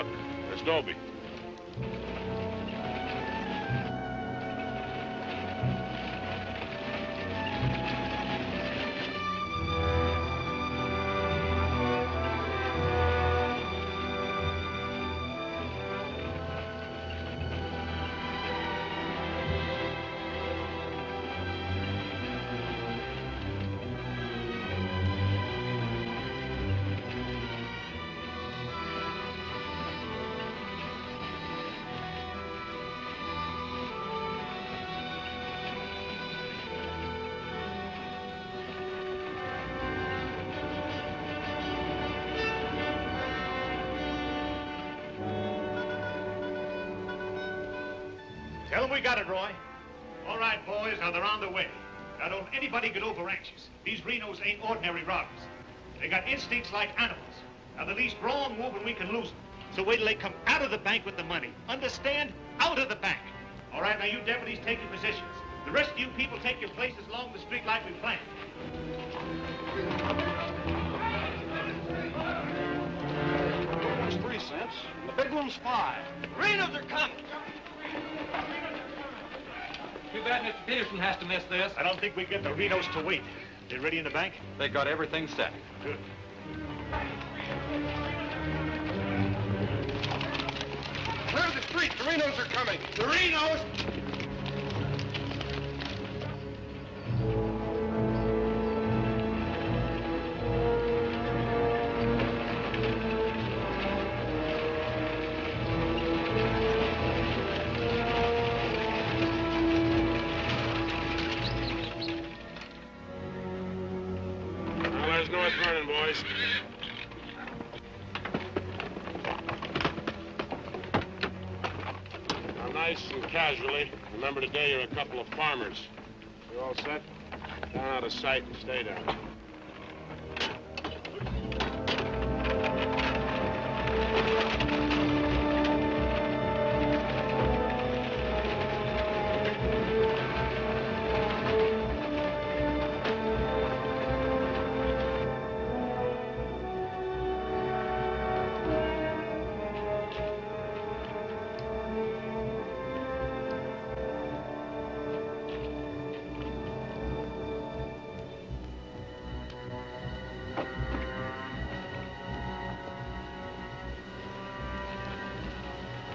Look, there's Dobie. Tell them we got it, Roy. All right, boys, now they're on the way. Now, don't anybody get over anxious. These Renos ain't ordinary robbers. They got instincts like animals. Now, the least wrong move and we can lose them. So wait till they come out of the bank with the money. Understand? Out of the bank. All right, now you deputies take your positions. The rest of you people take your places along the street like we planned. The little one's 3 cents, and the big one's 5. Renos are coming. Too bad Mr. Peterson has to miss this. I don't think we get the Renos to wait. They ready in the bank? They got everything set. Good. Clear the street. The Renos are coming. The Renos! North Vernon, boys. Now, nice and casually, remember today you're a couple of farmers. You all set? Down out of sight and stay down.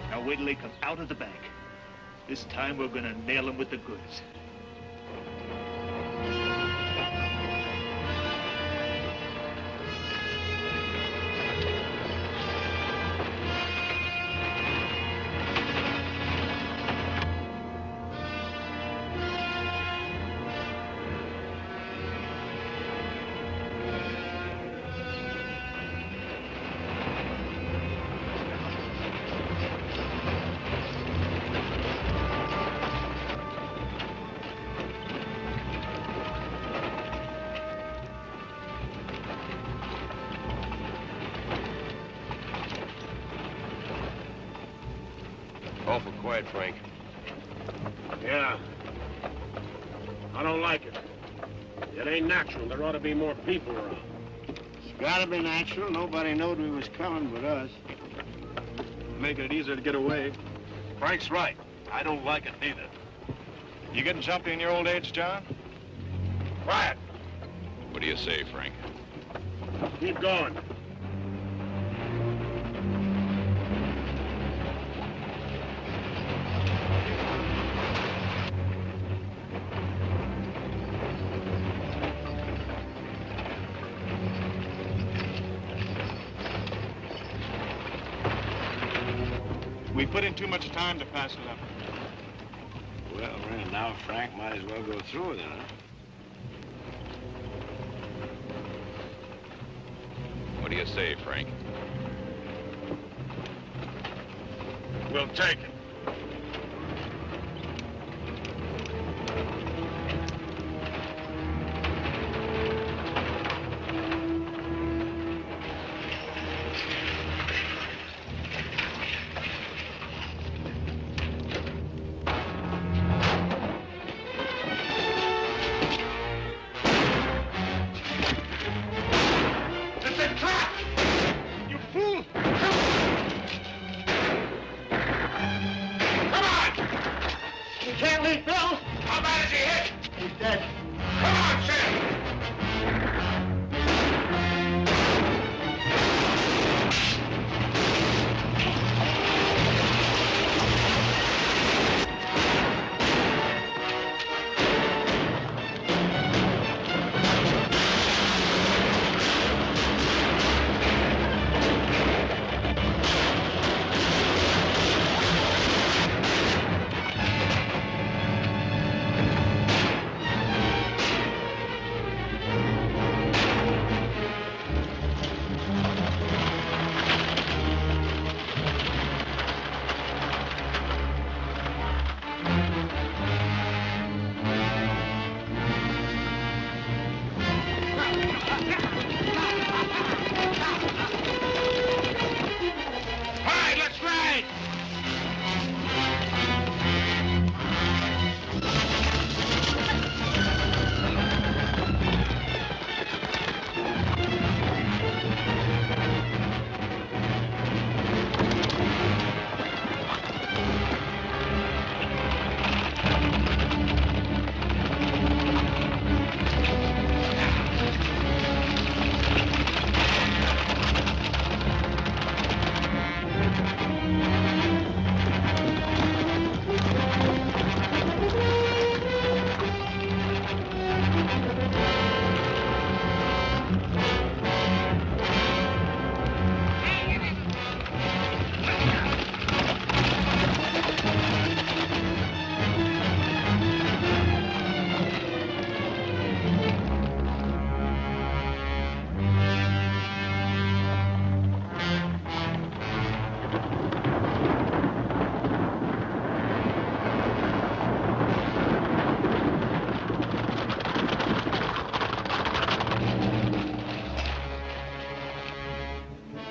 Now wait till they come out of the bank. This time we're gonna nail them with the goods. Awful quiet, Frank. Yeah. I don't like it. It ain't natural. There ought to be more people around. It's gotta be natural. Nobody knowed we was coming but us. Making it easier to get away. Frank's right. I don't like it neither. You getting jumpy in your old age, John? Quiet. What do you say, Frank? Keep going. We put in too much time to pass it up. Well, now Frank might as well go through with it, huh? What do you say, Frank? We'll take it.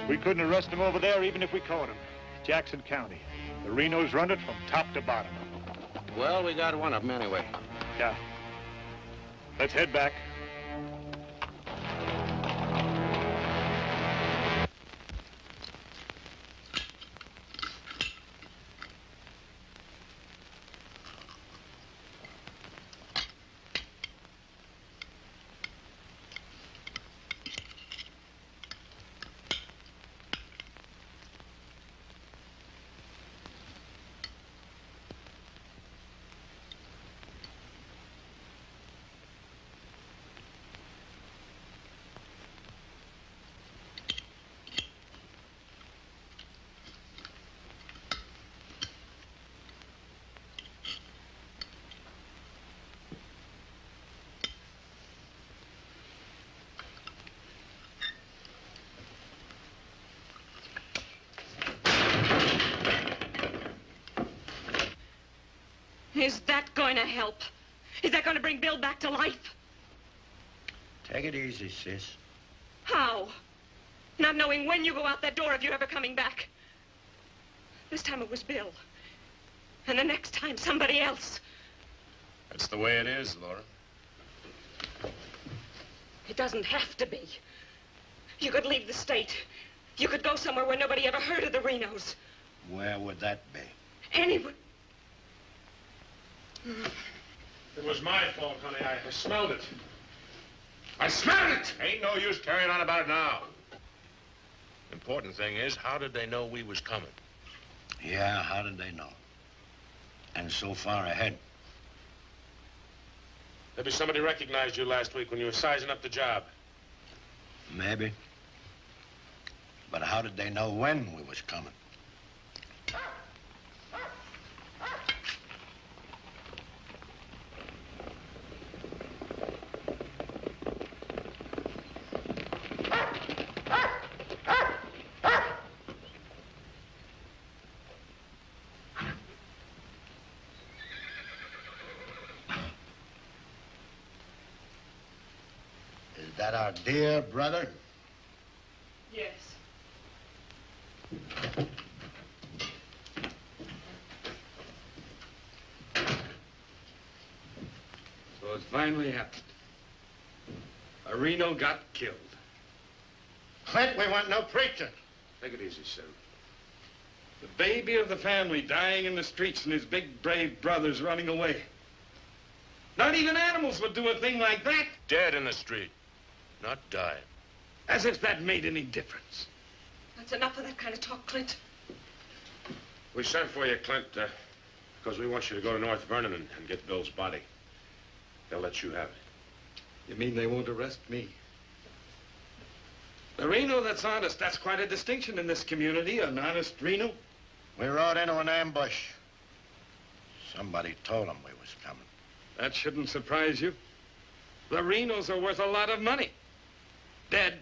We couldn't arrest him over there even if we caught him. Jackson County. The Renos run it from top to bottom. Well, we got one of them anyway. Yeah. Let's head back. Is that going to help? Is that going to bring Bill back to life? Take it easy, sis. How? Not knowing when you go out that door if you're ever coming back. This time it was Bill. And the next time, somebody else. That's the way it is, Laura. It doesn't have to be. You could leave the state. You could go somewhere where nobody ever heard of the Renos. Where would that be? Anywhere. It was my fault, honey. I smelled it. I smelled it! Ain't no use carrying on about it now. Important thing is, how did they know we was coming? Yeah, how did they know? And so far ahead. Maybe somebody recognized you last week when you were sizing up the job. Maybe. But how did they know when we was coming? Is that our dear brother? Yes. So it finally happened. A Reno got killed. Clint, we want no preaching. Take it easy, Sim. The baby of the family dying in the streets and his big, brave brothers running away. Not even animals would do a thing like that. Dead in the street, not dying. As if that made any difference. That's enough of that kind of talk, Clint. We sent for you, Clint, because we want you to go to North Vernon and get Bill's body. They'll let you have it. You mean they won't arrest me? The Reno that's honest, that's quite a distinction in this community, an honest Reno. We rode into an ambush. Somebody told them we was coming. That shouldn't surprise you. The Renos are worth a lot of money. Dead.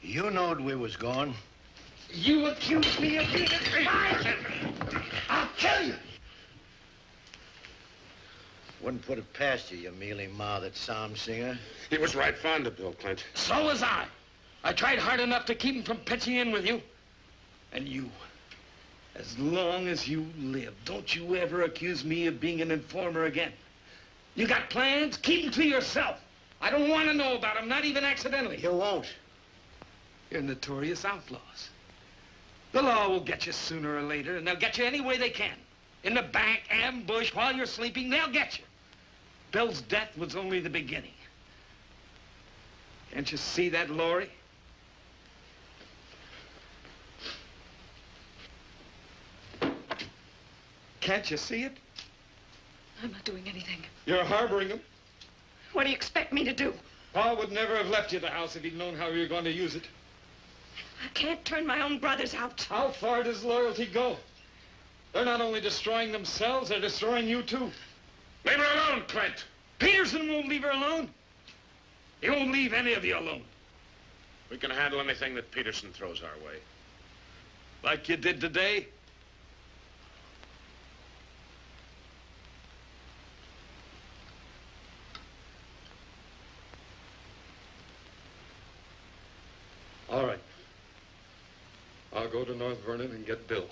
You knowed we was going. You accuse me of being a traitor. I'll kill you. Wouldn't put it past you, you mealy-mouthed psalm singer. He was right fond of Bill, Clint. So was I. I tried hard enough to keep him from pitching in with you. And you, as long as you live, don't you ever accuse me of being an informer again. You got plans? Keep them to yourself. I don't want to know about them, not even accidentally. You won't. You're notorious outlaws. The law will get you sooner or later, and they'll get you any way they can. In the bank, ambush, while you're sleeping, they'll get you. Bill's death was only the beginning. Can't you see that, Laurie? Can't you see it? I'm not doing anything. You're harboring him. What do you expect me to do? Pa would never have left you the house if he'd known how you were going to use it. I can't turn my own brothers out. How far does loyalty go? They're not only destroying themselves, they're destroying you, too. Leave her alone, Clint. Peterson won't leave her alone. He won't leave any of you alone. We can handle anything that Peterson throws our way. Like you did today? All right. I'll go to North Vernon and get Bill.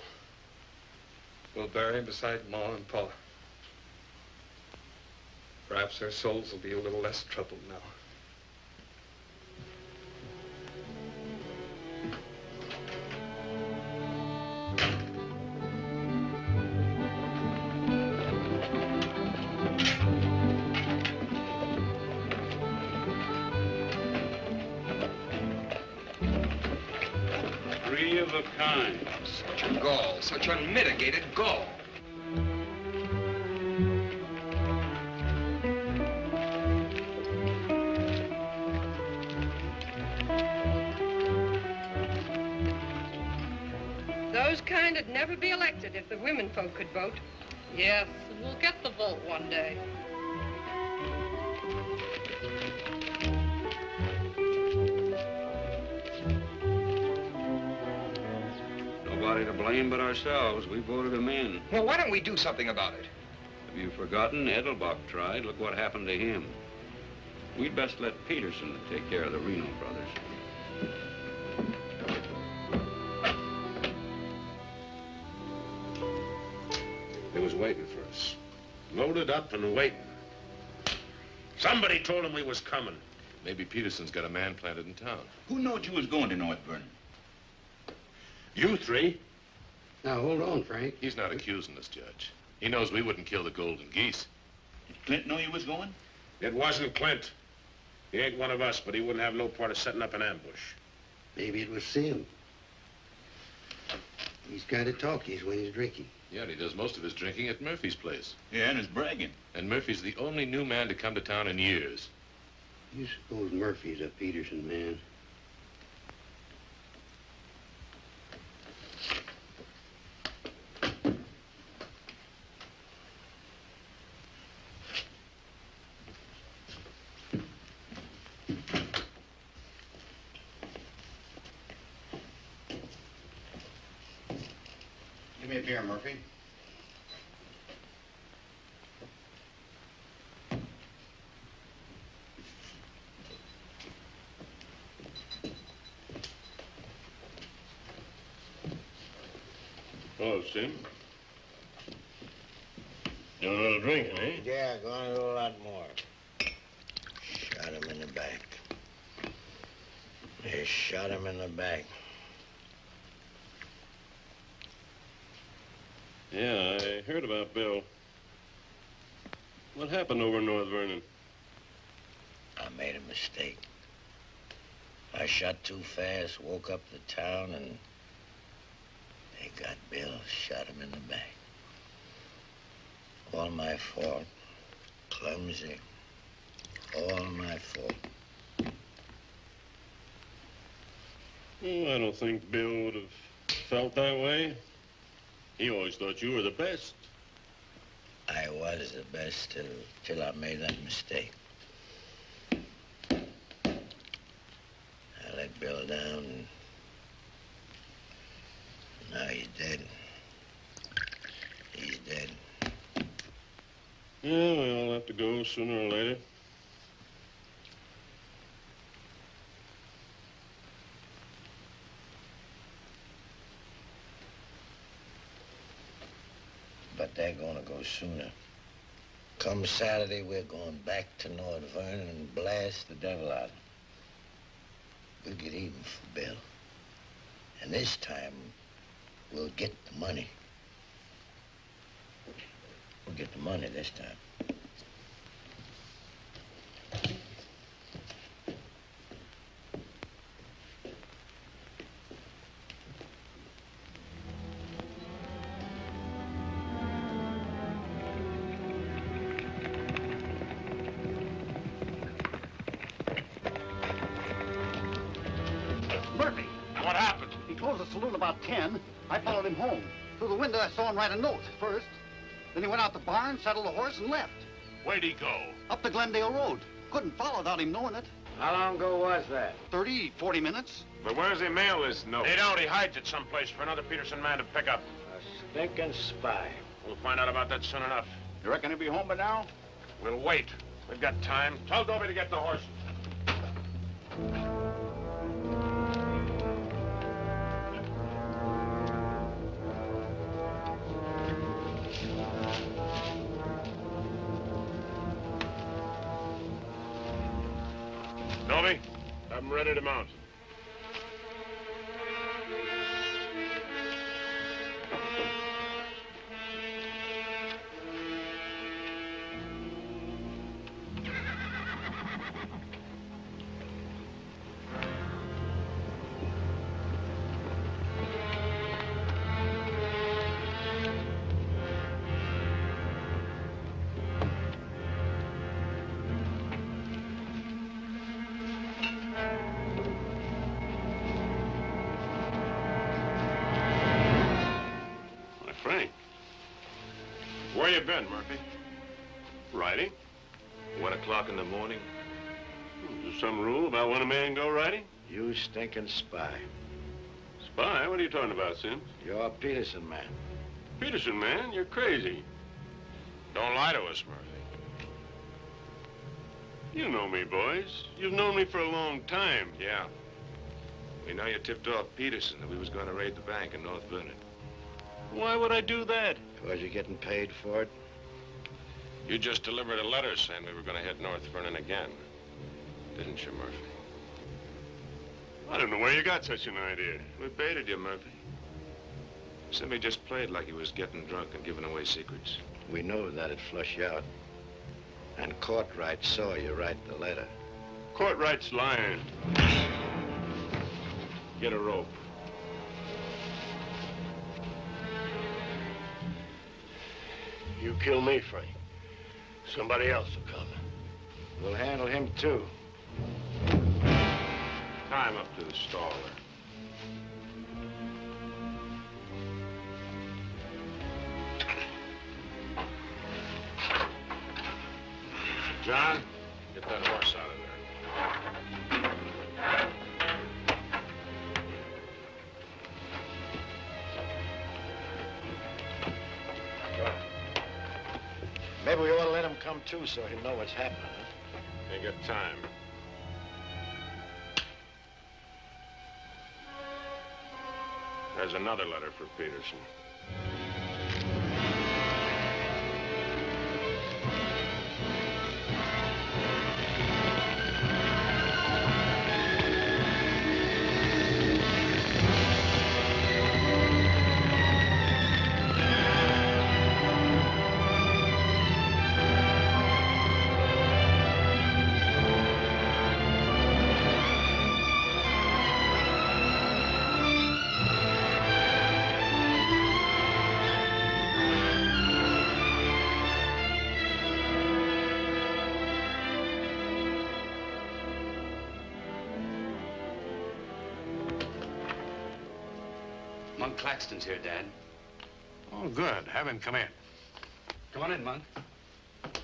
We'll bury him beside Ma and Pa. Perhaps their souls will be a little less troubled now. Three of a kind. Such a gall, such unmitigated gall. Those kind'd never be elected if the women folk could vote. Yes, and we'll get the vote one day. Nobody to blame but ourselves. We voted him in. Well, why don't we do something about it? Have you forgotten? Edelbach tried. Look what happened to him. We'd best let Peterson take care of the Reno brothers. He was waiting for us. Loaded up and waiting. Somebody told him we was coming. Maybe Peterson's got a man planted in town. Who knowed you was going to North Vernon? You three. Now, hold on, Frank. He's not accusing us, Judge. He knows we wouldn't kill the golden geese. Did Clint know you was going? It wasn't Clint. He ain't one of us, but he wouldn't have no part of setting up an ambush. Maybe it was Sim. He's kind of talkies when he's drinking. Yeah, and he does most of his drinking at Murphy's place. Yeah, and is bragging. And Murphy's the only new man to come to town in years. You suppose Murphy's a Peterson man? Give me a beer, Murphy. Hello, Sim. Doing a little drinking, eh? Yeah, going to do a lot more. Shot him in the back. They shot him in the back. Yeah, I heard about Bill. What happened over in North Vernon? I made a mistake. I shot too fast, woke up the town, and they got Bill, shot him in the back. All my fault. Clumsy. All my fault. Well, I don't think Bill would have felt that way. He always thought you were the best. I was the best till I made that mistake. I let Bill down, and now he's dead. He's dead. Yeah, we all have to go sooner or later. But they're gonna go sooner. Come Saturday, we're going back to North Vernon and blast the devil out of them. We'll get even for Bill. And this time, we'll get the money. We'll get the money this time. Murphy. What happened? He closed the saloon about 10. I followed him home. Through the window, I saw him write a note first. Then he went out the barn, saddled a horse, and left. Where'd he go? Up the Glendale Road. Couldn't follow without him knowing it. How long ago was that? 30, 40 minutes. But where's he mail this note? They don't. He hides it someplace for another Peterson man to pick up. A stinking spy. We'll find out about that soon enough. You reckon he'll be home by now? We'll wait. We've got time. Tell Dobie to get the horse. I'm ready to mount. Frank, where you been, Murphy? Riding? 1 o'clock in the morning. Is there some rule about when a man go riding? You stinking spy. Spy? What are you talking about, Sims? You're a Peterson man. Peterson, man, you're crazy. Don't lie to us, Murphy. You know me, boys. You've known me for a long time. Yeah. We know you tipped off Peterson that we was going to raid the bank in North Vernon. Why would I do that? Because you're getting paid for it. You just delivered a letter saying we were going to hit North Vernon again. Didn't you, Murphy? I don't know where you got such an idea. We baited you, Murphy. Simmy just played like he was getting drunk and giving away secrets. We knew that'd flush you out. And Courtright saw you write the letter. Courtright's lying. Get a rope. You kill me, Frank. Somebody else will come. We'll handle him, too. Tie him up to the stall there. John, get that horse out of there. Maybe we ought to let him come, too, so he'll know what's happening, huh? Ain't got time. There's another letter for Peterson. Monk Claxton's here, Dad. Oh, good. Have him come in. Come on in, Monk.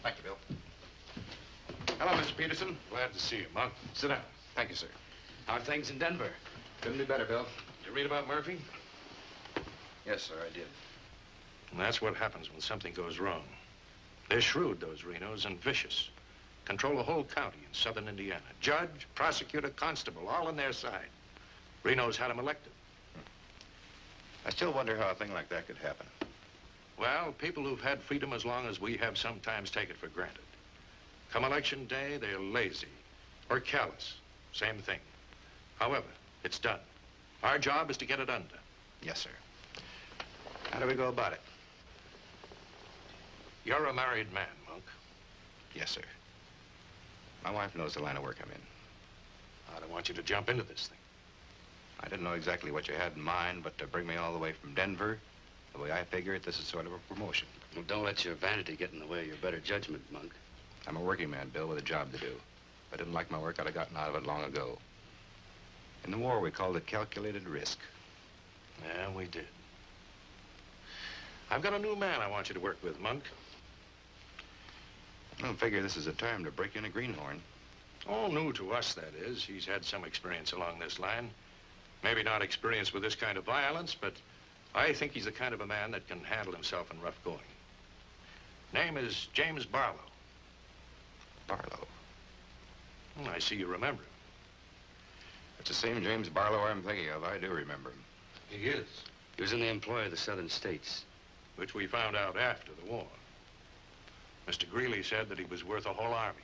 Thank you, Bill. Hello, Mr. Peterson. Glad to see you, Monk. Sit down. Thank you, sir. How are things in Denver? Couldn't be better, Bill. You read about Murphy? Yes, sir, I did. And that's what happens when something goes wrong. They're shrewd, those Renos, and vicious. Control the whole county in southern Indiana. Judge, prosecutor, constable, all on their side. Renos had him elected. I still wonder how a thing like that could happen. Well, people who've had freedom as long as we have sometimes take it for granted. Come election day, they're lazy or callous. Same thing. However, it's done. Our job is to get it undone. Yes, sir. How do we go about it? You're a married man, Monk. Yes, sir. My wife knows the line of work I'm in. I don't want you to jump into this thing. I didn't know exactly what you had in mind, but to bring me all the way from Denver, the way I figure it, this is sort of a promotion. Well, don't let your vanity get in the way of your better judgment, Monk. I'm a working man, Bill, with a job to do. If I didn't like my work, I'd have gotten out of it long ago. In the war, we called it calculated risk. Yeah, we did. I've got a new man I want you to work with, Monk. I don't figure this is a time to break in a greenhorn. Oh, new to us, that is. He's had some experience along this line. Maybe not experience with this kind of violence, but I think he's the kind of a man that can handle himself in rough going. Name is James Barlow. Barlow? I see you remember him. It's the same James Barlow I'm thinking of. I do remember him. He is. He was in the employ of the southern states. Which we found out after the war. Mr. Greeley said that he was worth a whole army.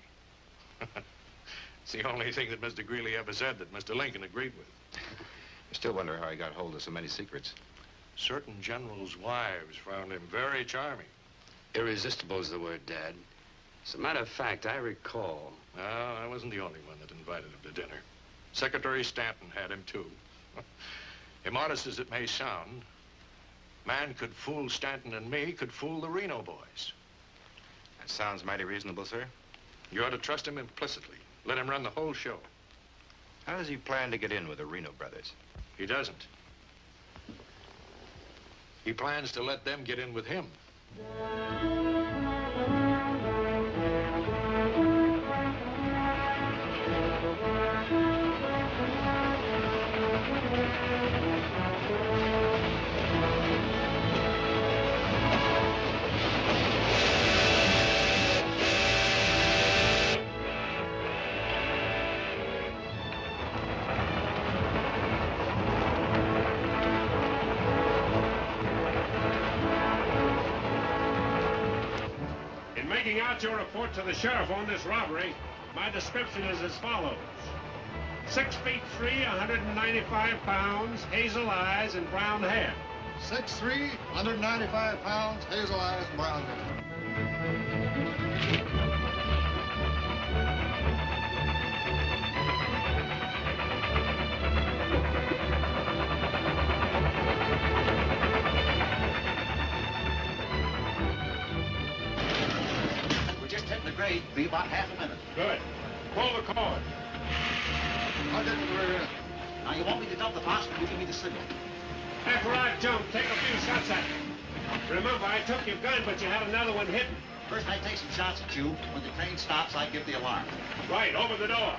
It's the only thing that Mr. Greeley ever said that Mr. Lincoln agreed with. I still wonder how he got hold of so many secrets. Certain generals' wives found him very charming. Irresistible is the word, Dad. As a matter of fact, I recall. No, I wasn't the only one that invited him to dinner. Secretary Stanton had him, too. Immodest as it may sound, man could fool Stanton and me, could fool the Reno boys. That sounds mighty reasonable, sir. You ought to trust him implicitly. Let him run the whole show. How does he plan to get in with the Reno brothers? He doesn't. He plans to let them get in with him. Making out your report to the sheriff on this robbery, my description is as follows. 6 feet 3, 195 pounds, hazel eyes, and brown hair. 6'3", 195 pounds, hazel eyes, and brown hair. Grade, be about half a minute. Good. Pull the cord. I'll get the rear end. Now, you want me to dump the box, you give me the signal. After I jump, take a few shots at me. Remember, I took your gun, but you had another one hidden. First, I take some shots at you. When the train stops, I give the alarm. Right, over the door.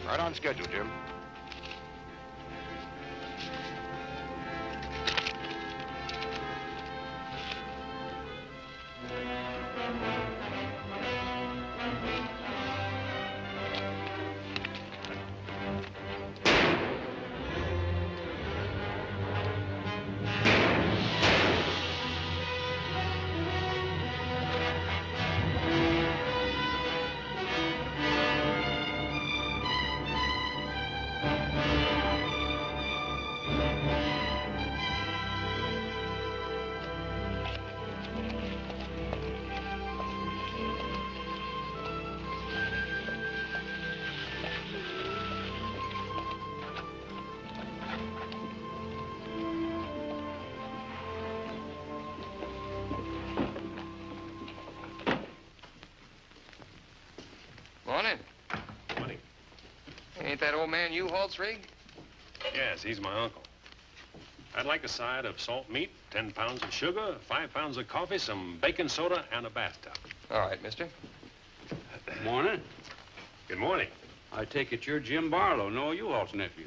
Right on schedule, Jim. Morning. Morning. Ain't that old man U-Haul's rig? Yes, he's my uncle. I'd like a side of salt meat, 10 pounds of sugar, 5 pounds of coffee, some baking soda, and a bathtub. All right, mister. Morning. Good morning. I take it you're Jim Barlow, Noah U-Haul's nephew.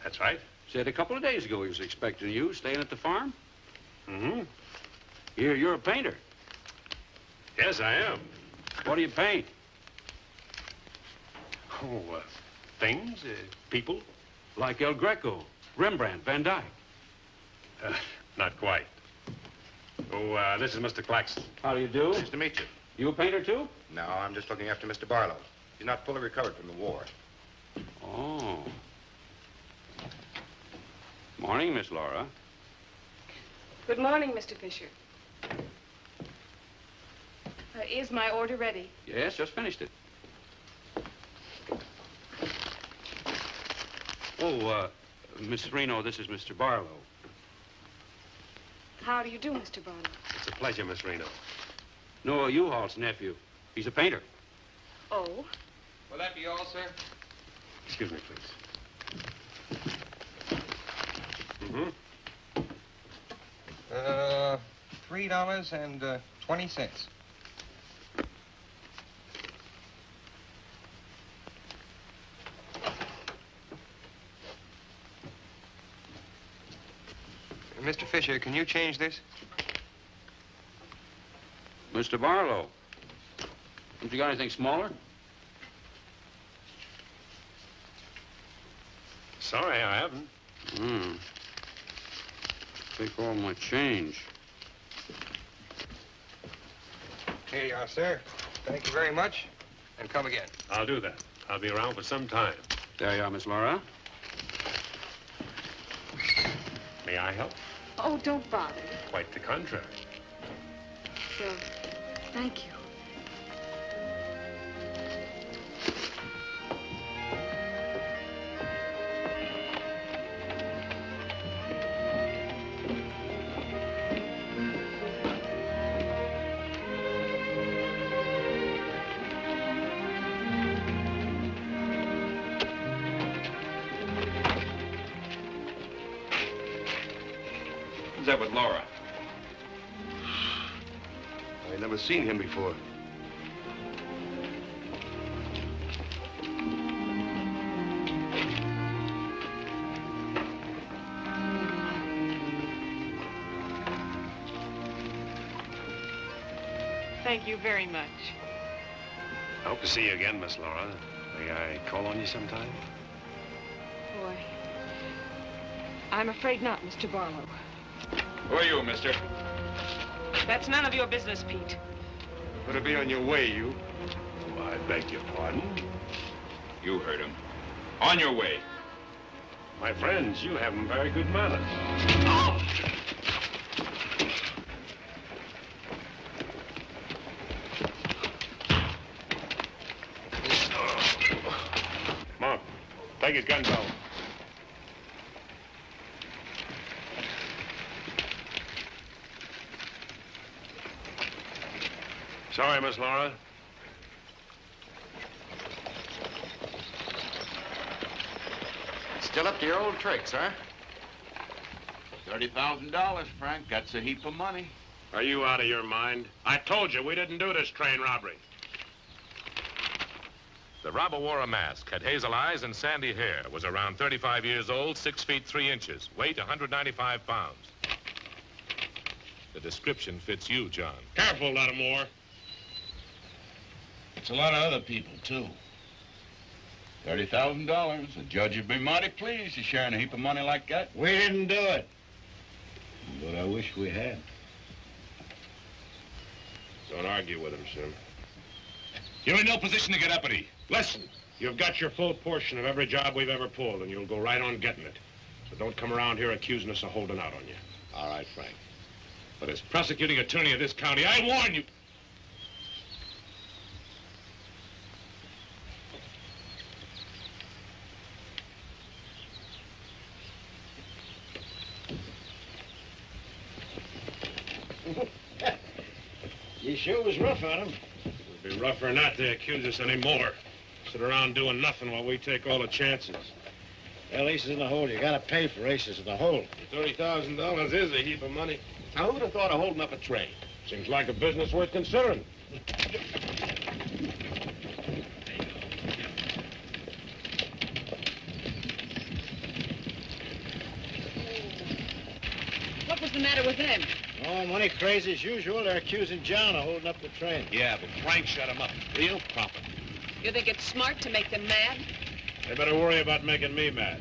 That's right. Said a couple of days ago he was expecting you, staying at the farm. Mm-hmm. You're a painter. Yes, I am. What do you paint? Oh, things, people. Like El Greco, Rembrandt, Van Dyke. Not quite. Oh, this is Mr. Claxton. How do you do? Nice to meet you. You a painter, too? No, I'm just looking after Mr. Barlow. He's not fully recovered from the war. Oh. Morning, Miss Laura. Good morning, Mr. Fisher. Is my order ready? Yes, just finished it. Oh, Miss Reno, this is Mr. Barlow. How do you do, Mr. Barlow? It's a pleasure, Miss Reno. Noah U-Haul's nephew. He's a painter. Oh? Will that be all, sir? Excuse me, please. Mm-hmm. $3.20. Mr. Fisher, can you change this? Mr. Barlow, haven't you got anything smaller? Sorry, I haven't. Take all my change. Here you are, sir. Thank you very much. And come again. I'll do that. I'll be around for some time. There you are, Miss Laura. May I help? Oh, don't bother. Quite the contrary. So, thank you. Who's that with Laura? I never seen him before. Thank you very much. I hope to see you again, Miss Laura. May I call on you sometime? Boy, I'm afraid not, Mr. Barlow. Who are you, mister? That's none of your business, Pete. Better be on your way, you. Oh, I beg your pardon. You heard him. On your way. My friends, you have very good manners. Come on. Take his gun belt. Sorry, Miss Laura. Still up to your old tricks, huh? $30,000, Frank. That's a heap of money. Are you out of your mind? I told you we didn't do this train robbery. The robber wore a mask, had hazel eyes and sandy hair, was around 35 years old, 6 feet 3 inches, weight 195 pounds. The description fits you, John. Careful, Lattimore. It's a lot of other people, too. $30,000. The judge would be mighty pleased to sharing a heap of money like that. We didn't do it. But I wish we had. Don't argue with him, Sim. You're in no position to get uppity. Listen, you've got your full portion of every job we've ever pulled, and you'll go right on getting it. So don't come around here accusing us of holding out on you. All right, Frank. But as prosecuting attorney of this county, I warn you. You sure was rough on him. It'd be rougher not to accuse us anymore. Sit around doing nothing while we take all the chances. Well, aces in the hole. You gotta pay for aces in the hole. $30,000 is a heap of money. Now, who would have thought of holding up a train? Seems like a business worth considering. What was the matter with them? Oh, money crazy as usual. They're accusing John of holding up the train. Yeah, but Frank shut him up. Real proper. You think it's smart to make them mad? They better worry about making me mad.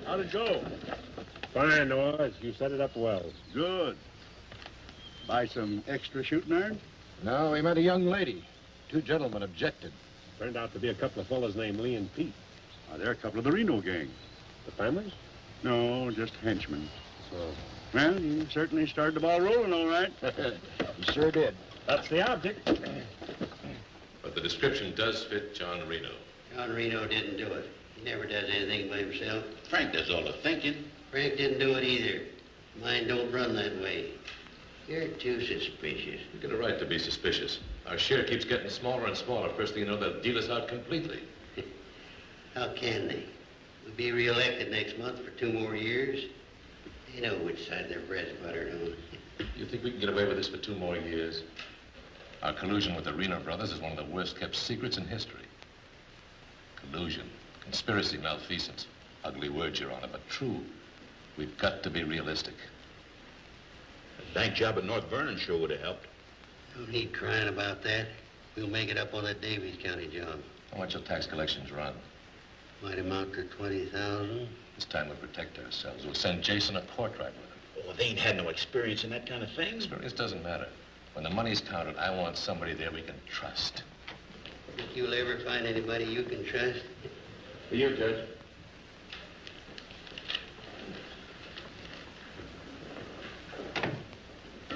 How'd it go? Fine, Noah. You set it up well. Good. Buy some extra shooting iron? No, we met a young lady. 2 gentlemen objected. Turned out to be a couple of fellas named Lee and Pete. They're a couple of the Reno gang. The families? No, just henchmen. So? Well, you certainly started the ball rolling, all right. You sure did. That's the object. But the description does fit John Reno. John Reno didn't do it. He never does anything by himself. Frank does all the thinking. Frank didn't do it either. Mine don't run that way. You're too suspicious. You get a right to be suspicious. Our share keeps getting smaller and smaller. First thing you know, they'll deal us out completely. How can they? We'll be reelected next month for 2 more years. They know which side their bread's buttered on. You think we can get away with this for 2 more years? Our collusion with the Reno brothers is one of the worst kept secrets in history. Collusion, conspiracy, malfeasance. Ugly words, Your Honor, but true. We've got to be realistic. A bank job at North Vernon sure would have helped. No need crying about that. We'll make it up on that Davies County job. How much will tax collections run? Might amount to 20,000. This time we'll protect ourselves. We'll send Jason a portrait with him. Oh, they ain't had no experience in that kind of thing. Experience doesn't matter. When the money's counted, I want somebody there we can trust. Think you'll ever find anybody you can trust? For you, Judge.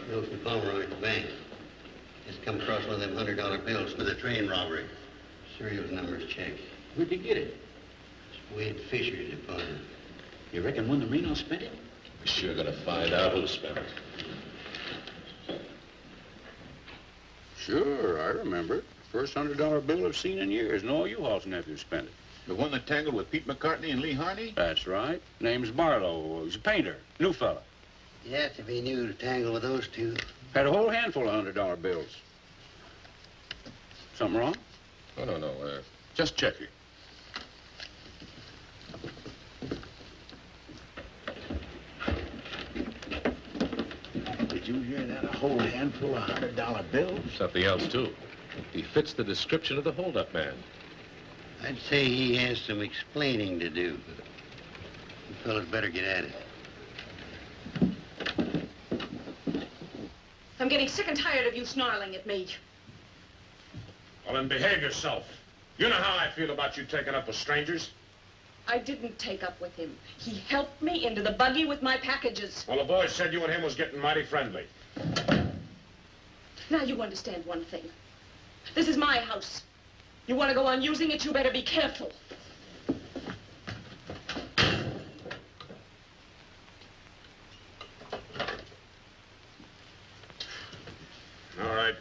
Wilson Pomeroy at the bank. Just come across one of them $100 bills for the train robbery. Serial numbers checked. Where'd you get it? Wade Fisher's deposit. You reckon one of the Reno spent it? We're sure gonna find out who spent it. Sure, I remember it. First $100 bill I've seen in years. No, U-Haul's nephew spent it. The one that tangled with Pete McCartney and Lee Harney? That's right. Name's Barlow. He's a painter. New fella. You have to be new to tangle with those two. Had a whole handful of $100 bills. Something wrong? Oh, no. Just checking. Did you hear that? A whole handful of $100 bills? Something else, too. He fits the description of the holdup man. I'd say he has some explaining to do. You fellas better get at it. I'm getting sick and tired of you snarling at me. Well, then behave yourself. You know how I feel about you taking up with strangers. I didn't take up with him. He helped me into the buggy with my packages. Well, the boys said you and him was getting mighty friendly. Now you understand one thing. This is my house. You want to go on using it, you better be careful. All right.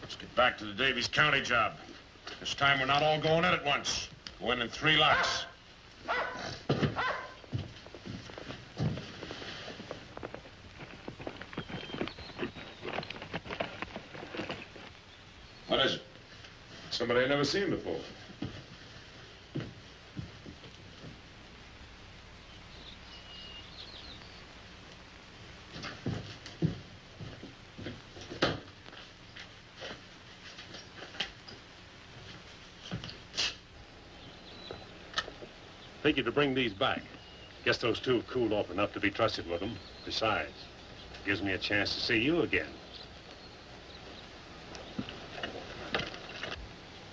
Let's get back to the Davies County job. This time we're not all going in at once. Go in 3 lots. What is it? Somebody I've never seen before. Figured to bring these back. Guess those two have cooled off enough to be trusted with them. Besides, it gives me a chance to see you again.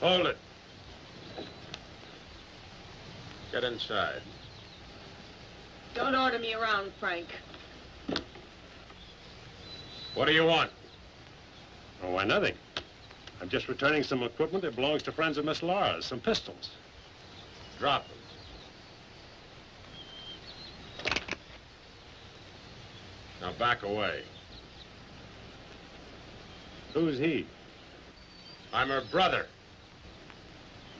Hold it. Get inside. Don't order me around, Frank. What do you want? Oh, why, nothing. I'm just returning some equipment that belongs to friends of Miss Laura's, some pistols. Drop them. Now back away. Who's he? I'm her brother.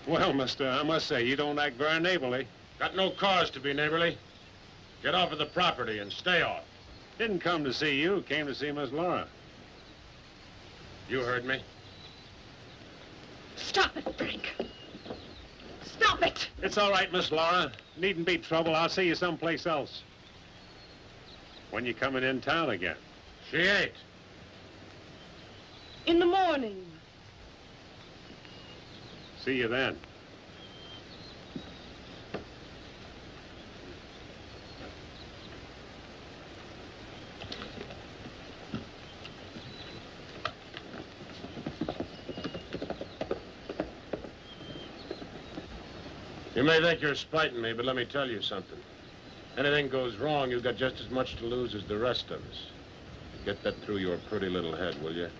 Well, mister, I must say, you don't act very neighborly. Got no cause to be neighborly. Get off of the property and stay off. Didn't come to see you, came to see Miss Laura. You heard me. Stop it, Frank. Stop it! It's all right, Miss Laura. Needn't be trouble. I'll see you someplace else. When you coming in town again? She ain't. In the morning. See you then. You may think you're spiting me, but let me tell you something. Anything goes wrong, you've got just as much to lose as the rest of us. Get that through your pretty little head, will you?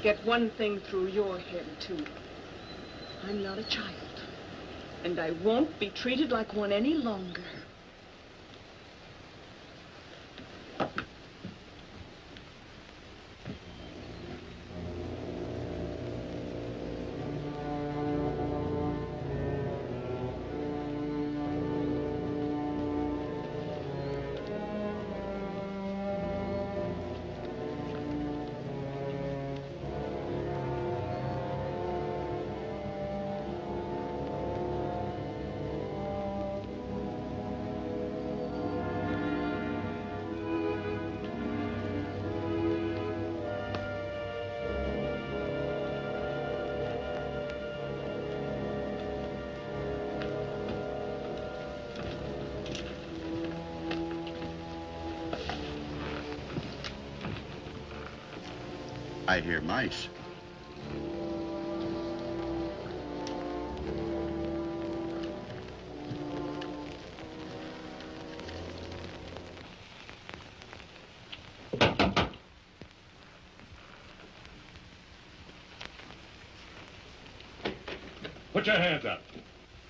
Get one thing through your head, too. I'm not a child. And I won't be treated like one any longer. I hear mice. Put your hands up.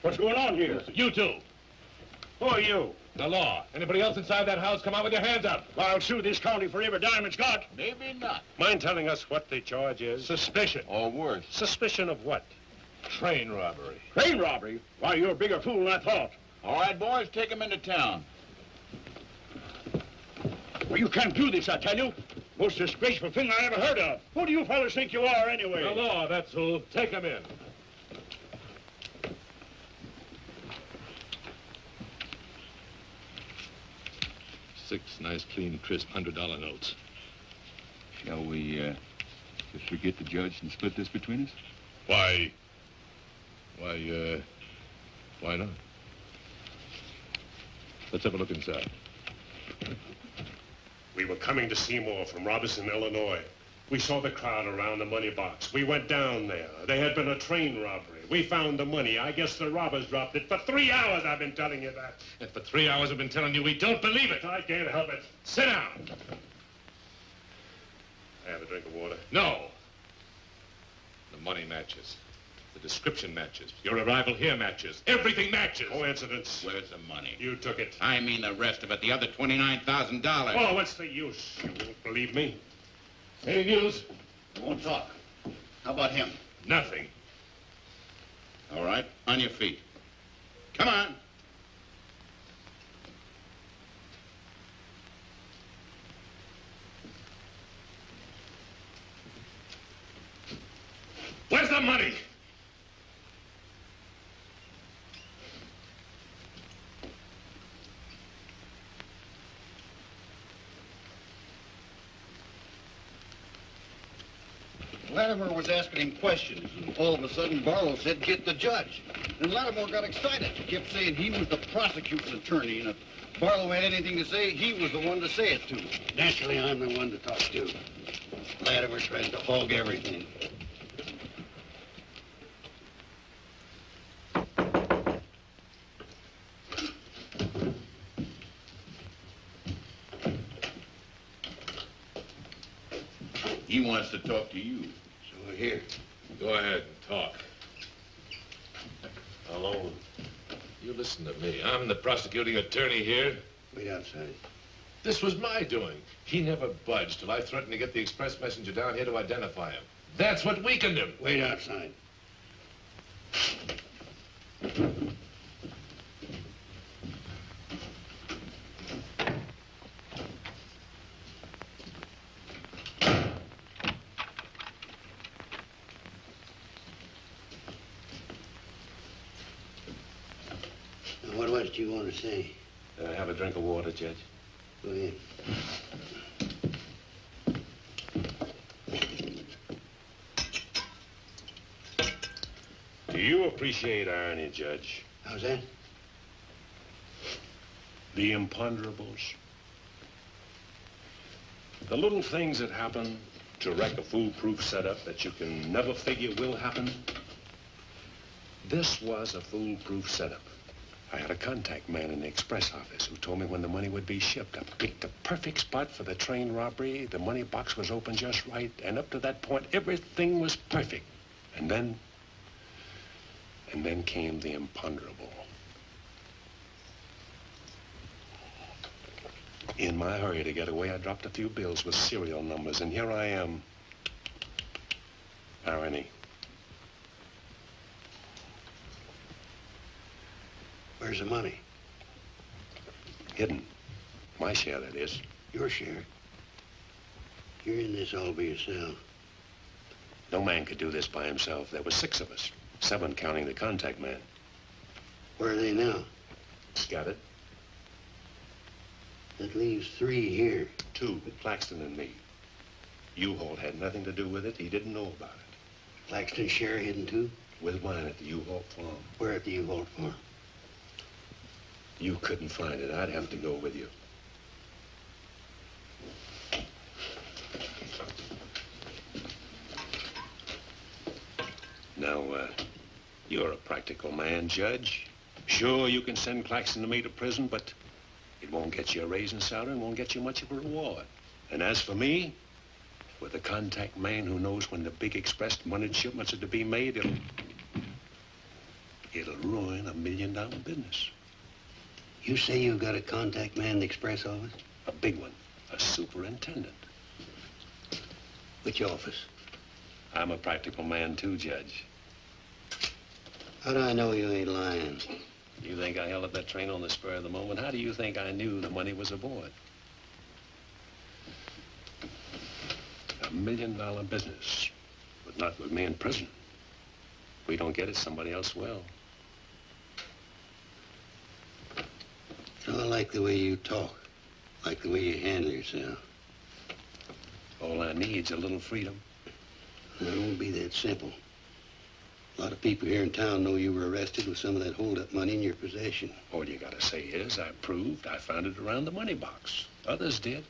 What's going on here? You two. Who are you? The law. Anybody else inside that house, come out with your hands up. I'll sue this county for every dime it's got. Maybe not. Mind telling us what the charge is? Suspicion. Or worse. Suspicion of what? Train robbery. Train robbery? Why, you're a bigger fool than I thought. All right, boys, take him into town. Well, you can't do this, I tell you. Most disgraceful thing I ever heard of. Who do you fellas think you are, anyway? The law, that's who. Take him in. Six nice, clean, crisp $100 notes. Shall we, just forget the judge and split this between us? Why not? Let's have a look inside. We were coming to Seymour from Robertson, Illinois. We saw the crowd around the money box. We went down there. There had been a train robbery. We found the money. I guess the robbers dropped it. For 3 hours I've been telling you that. And for 3 hours I've been telling you we don't believe it. I can't help it. Sit down. I have a drink of water. No. The money matches. The description matches. Your arrival here matches. Everything matches. Coincidence. Where's the money? You took it. I mean the rest of it, the other $29,000. Oh, what's the use? You won't believe me. Any news? Won't talk. How about him? Nothing. All right, on your feet. Come on. Where's the money? Latimer was asking him questions, and all of a sudden Barlow said, "Get the judge." And Latimer got excited. He kept saying he was the prosecuting attorney, and if Barlow had anything to say, he was the one to say it to. Naturally, I'm the one to talk to. Latimer tries to hog everything. He wants to talk to you. So we're here. Go ahead and talk. Alone. You listen to me. I'm the prosecuting attorney here. Wait outside. This was my doing. He never budged till I threatened to get the express messenger down here to identify him. That's what weakened him. Wait outside. What was it you want to say? Have a drink of water, Judge. Go ahead. Do you appreciate irony, Judge? How's that? The imponderables. The little things that happen to wreck a foolproof setup that you can never figure will happen. This was a foolproof setup. I had a contact man in the express office who told me when the money would be shipped. I picked the perfect spot for the train robbery. The money box was open just right, and up to that point, everything was perfect. And then came the imponderable. In my hurry to get away, I dropped a few bills with serial numbers, and here I am. Irony. Where's the money? Hidden. My share, that is. Your share? You're in this all by yourself. No man could do this by himself. There were 6 of us. 7 counting the contact man. Where are they now? Got it? That leaves 3 here. 2, Claxton and me. U-Haul had nothing to do with it. He didn't know about it. Claxton's share hidden too? With mine at the U-Haul farm. Where at the U-Haul farm? You couldn't find it. I'd have to go with you. Now, you're a practical man, Judge. Sure, you can send Claxton and me to prison, but it won't get you a raise in salary and won't get you much of a reward. And as for me, with a contact man who knows when the big express money shipments are to be made, it'll ruin $1 million business. You say you've got a contact man in the express office? A big one. A superintendent. Which office? I'm a practical man, too, Judge. How do I know you ain't lying? You think I held up that train on the spur of the moment? How do you think I knew the money was aboard? $1 million business, but not with me in prison. If we don't get it, somebody else will. So I like the way you talk, like the way you handle yourself. All I need's a little freedom. It won't be that simple. A lot of people here in town know you were arrested with some of that hold-up money in your possession. All you gotta say is I proved I found it around the money box. Others did.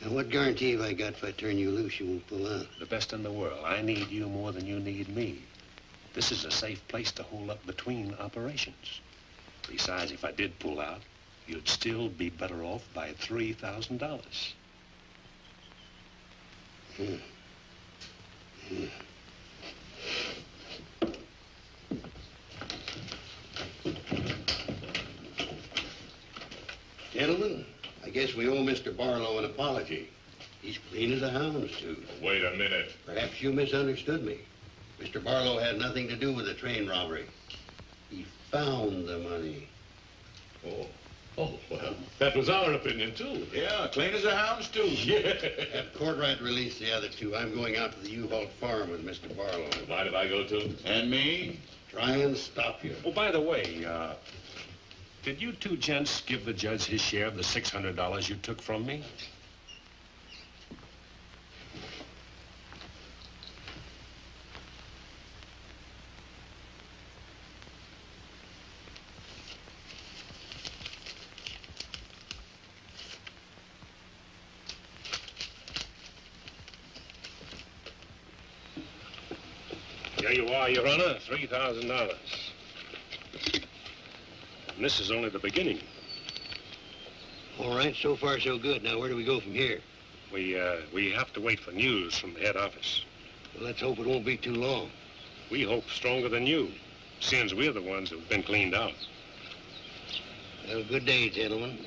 And what guarantee have I got if I turn you loose, you won't pull out? The best in the world. I need you more than you need me. This is a safe place to hold up between operations. Besides, if I did pull out, you'd still be better off by $3,000. Gentlemen, I guess we owe Mr. Barlow an apology. He's clean as a hound's tooth. Wait a minute. Perhaps you misunderstood me. Mr. Barlow had nothing to do with the train robbery. He found the money. Oh, well, that was our opinion, too. Yeah, clean as a hound's tooth. Yeah. Have Courtright release the other two. I'm going out to the U-Haul farm with Mr. Barlow. Mind if I go, too? And me? Try and stop you. Oh, by the way, did you two gents give the judge his share of the $600 you took from me? Here you are, Your Honor, $3,000. And this is only the beginning. All right, so far so good. Now, where do we go from here? We have to wait for news from the head office. Well, let's hope it won't be too long. We hope stronger than you, since we're the ones who've been cleaned out. Well, good day, gentlemen.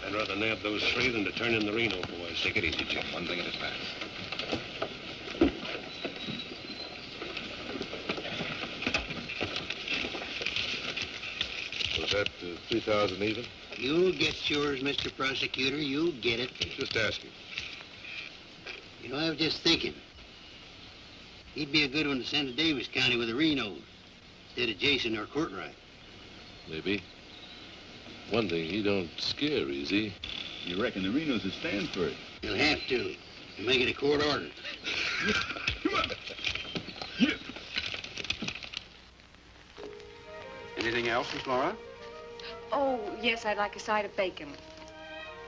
I'd rather nab those three than to turn in the Reno boys. Take it easy, Jim. One thing at a time. Was that 3,000 even? You'll get yours, Mr. Prosecutor. You'll get it. Just asking. You know, I was just thinking. He'd be a good one to send to Davis County with the Renos instead of Jason or Courtright. Maybe. One thing, he don't scare easy. You reckon the Renos will stand for it? He'll have to. He'll make it a court order. Come on. Anything else, Miss Laura? Oh, yes, I'd like a side of bacon.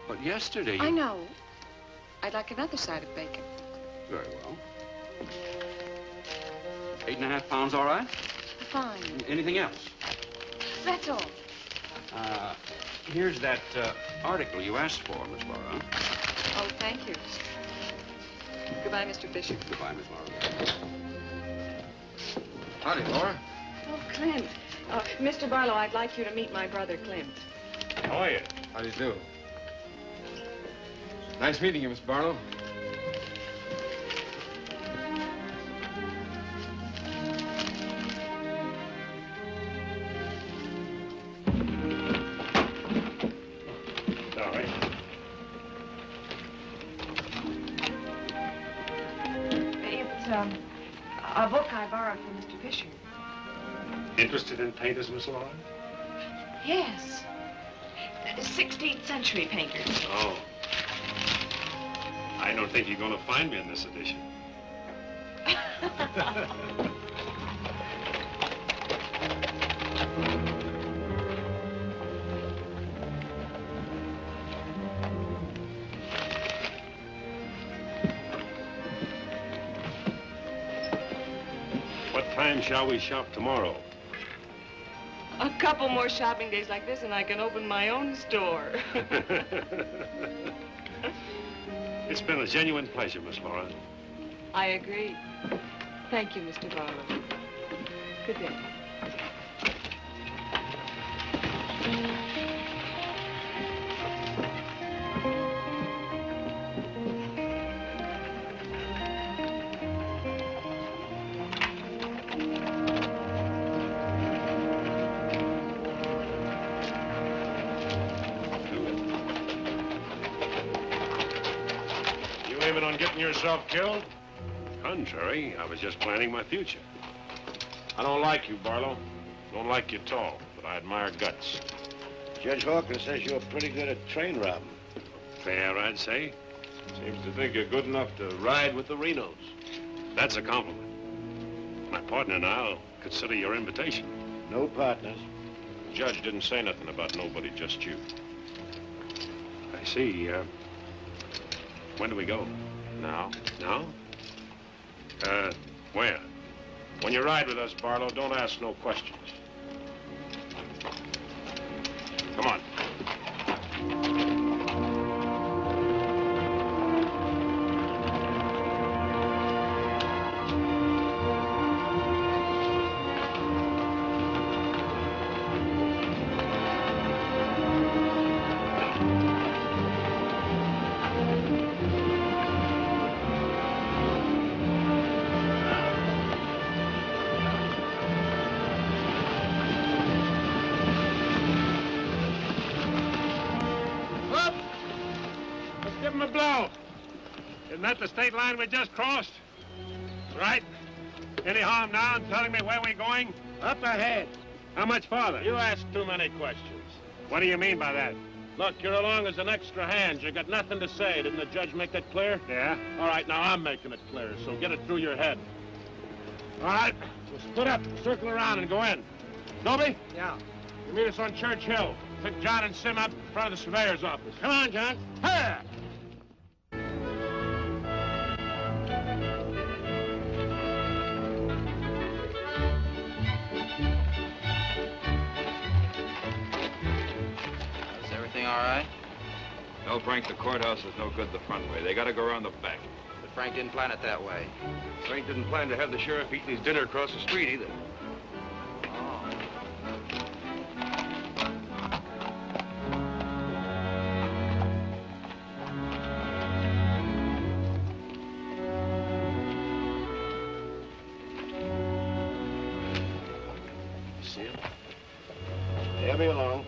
But yesterday you... I know. I'd like another side of bacon. Very well. 8.5 pounds, all right? Fine. Anything else? That's all. Here's that article you asked for, Miss Laura. Oh, thank you. Goodbye, Mr. Fisher. Goodbye, Miss Laura. Howdy, Laura. Oh, Clint. Mr. Barlow, I'd like you to meet my brother, Clint. How are you? How do you do? Nice meeting you, Miss Barlow. All right. It's a book I borrowed from Mr. Fisher. Interested in painters, Miss Laura? Yes. 16th century painters. Oh. I don't think you're going to find me in this edition. shall we shop tomorrow? A couple more shopping days like this and I can open my own store. It's been a genuine pleasure, Miss Laura. I agree. Thank you, Mr. Barlow. Good day. On getting yourself killed? Contrary, I was just planning my future. I don't like you, Barlow. Don't like you at all, but I admire guts. Judge Hawkins says you're pretty good at train robbing. Fair, I'd say. Seems to think you're good enough to ride with the Renos. That's a compliment. My partner and I'll consider your invitation. No partners. The judge didn't say nothing about nobody, just you. I see. When do we go? Now? Now? Where? When you ride with us, Barlow, don't ask no questions. Come on. Isn't that the state line we just crossed? Right. Any harm now in telling me where we're going? Up ahead. How much farther? You ask too many questions. What do you mean by that? Look, you're along as an extra hand. You got nothing to say. Didn't the judge make that clear? Yeah. All right, now I'm making it clear, so get it through your head. All right. We'll split up, circle around, and go in. Dobie? Yeah. You meet us on Church Hill. Pick John and Sim up in front of the surveyor's office. Come on, John. Hey! All right? No, Frank, the courthouse is no good the front way. They gotta go around the back. But Frank didn't plan it that way. Frank didn't plan to have the sheriff eating his dinner across the street either. See him? They'll be along.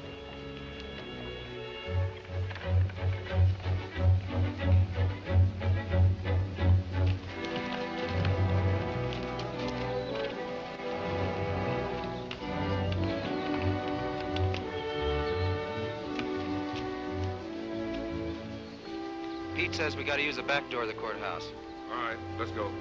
Pete says we gotta use the back door of the courthouse. All right, let's go.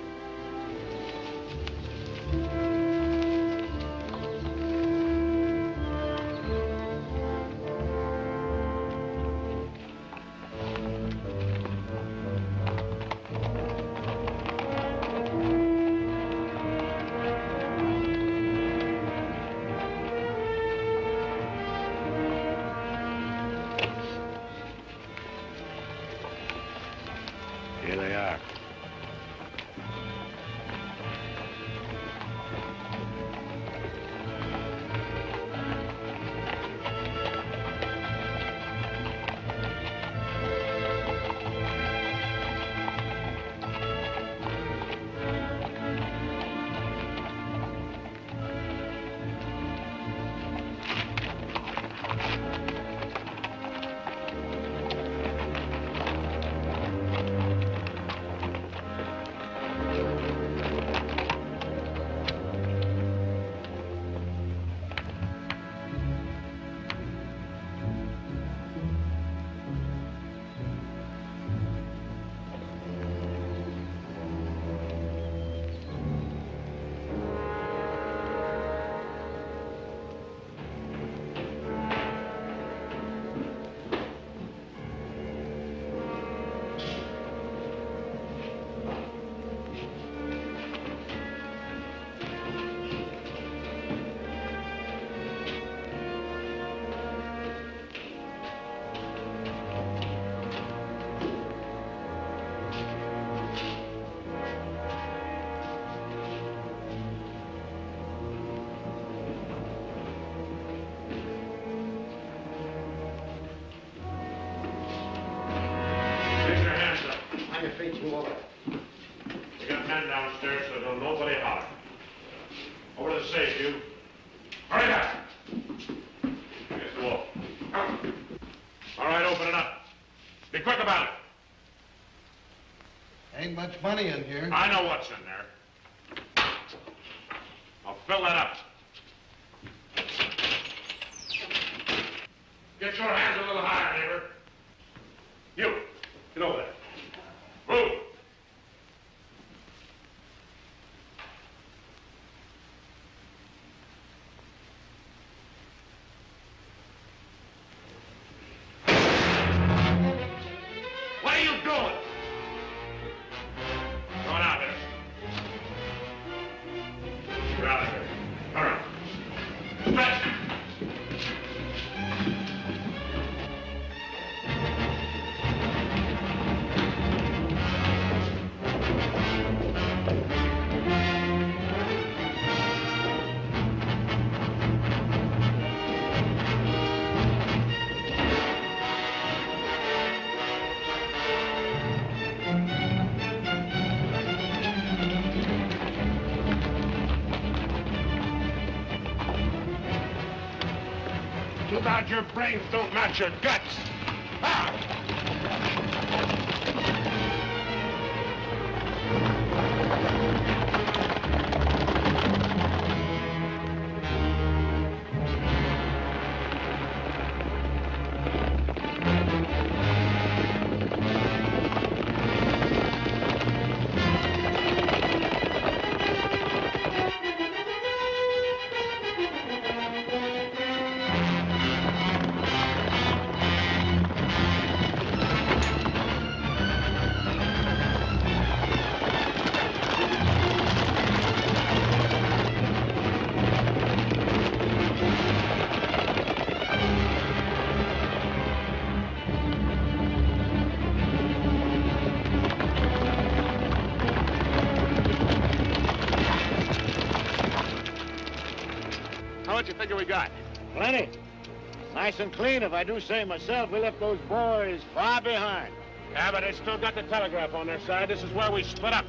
Here they are. downstairs so don't nobody holler. Over to the safe, you. Hurry up. Against the wall. All right, open it up. Be quick about it. Ain't much money in here. I know what's in there. I'll fill that up. Get your hands a little higher, neighbor. You, get over there. Move. What are you doing? Going out there. Get out of here. Hurry. Stretch. Too bad your brains don't match your guts. Ah! How much you figure we got? Plenty. Nice and clean, if I do say myself. We left those boys far behind. Yeah, but they still got the telegraph on their side. This is where we split up.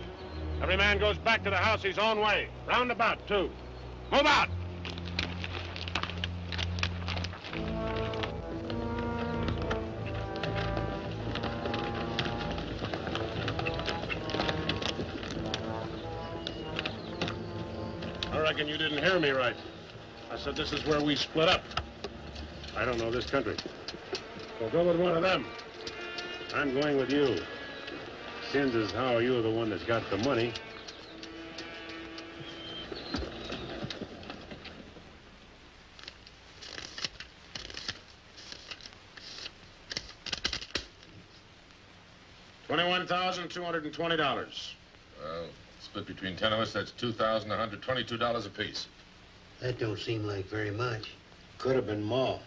Every man goes back to the house his own way. Roundabout, too. Move out! I reckon you didn't hear me right. I said this is where we split up. I don't know this country. So go with one of them. I'm going with you. Since is how you're the one that's got the money. $21,220. Well, split between 10 of us, that's $2,122 apiece. That don't seem like very much. Could have been more.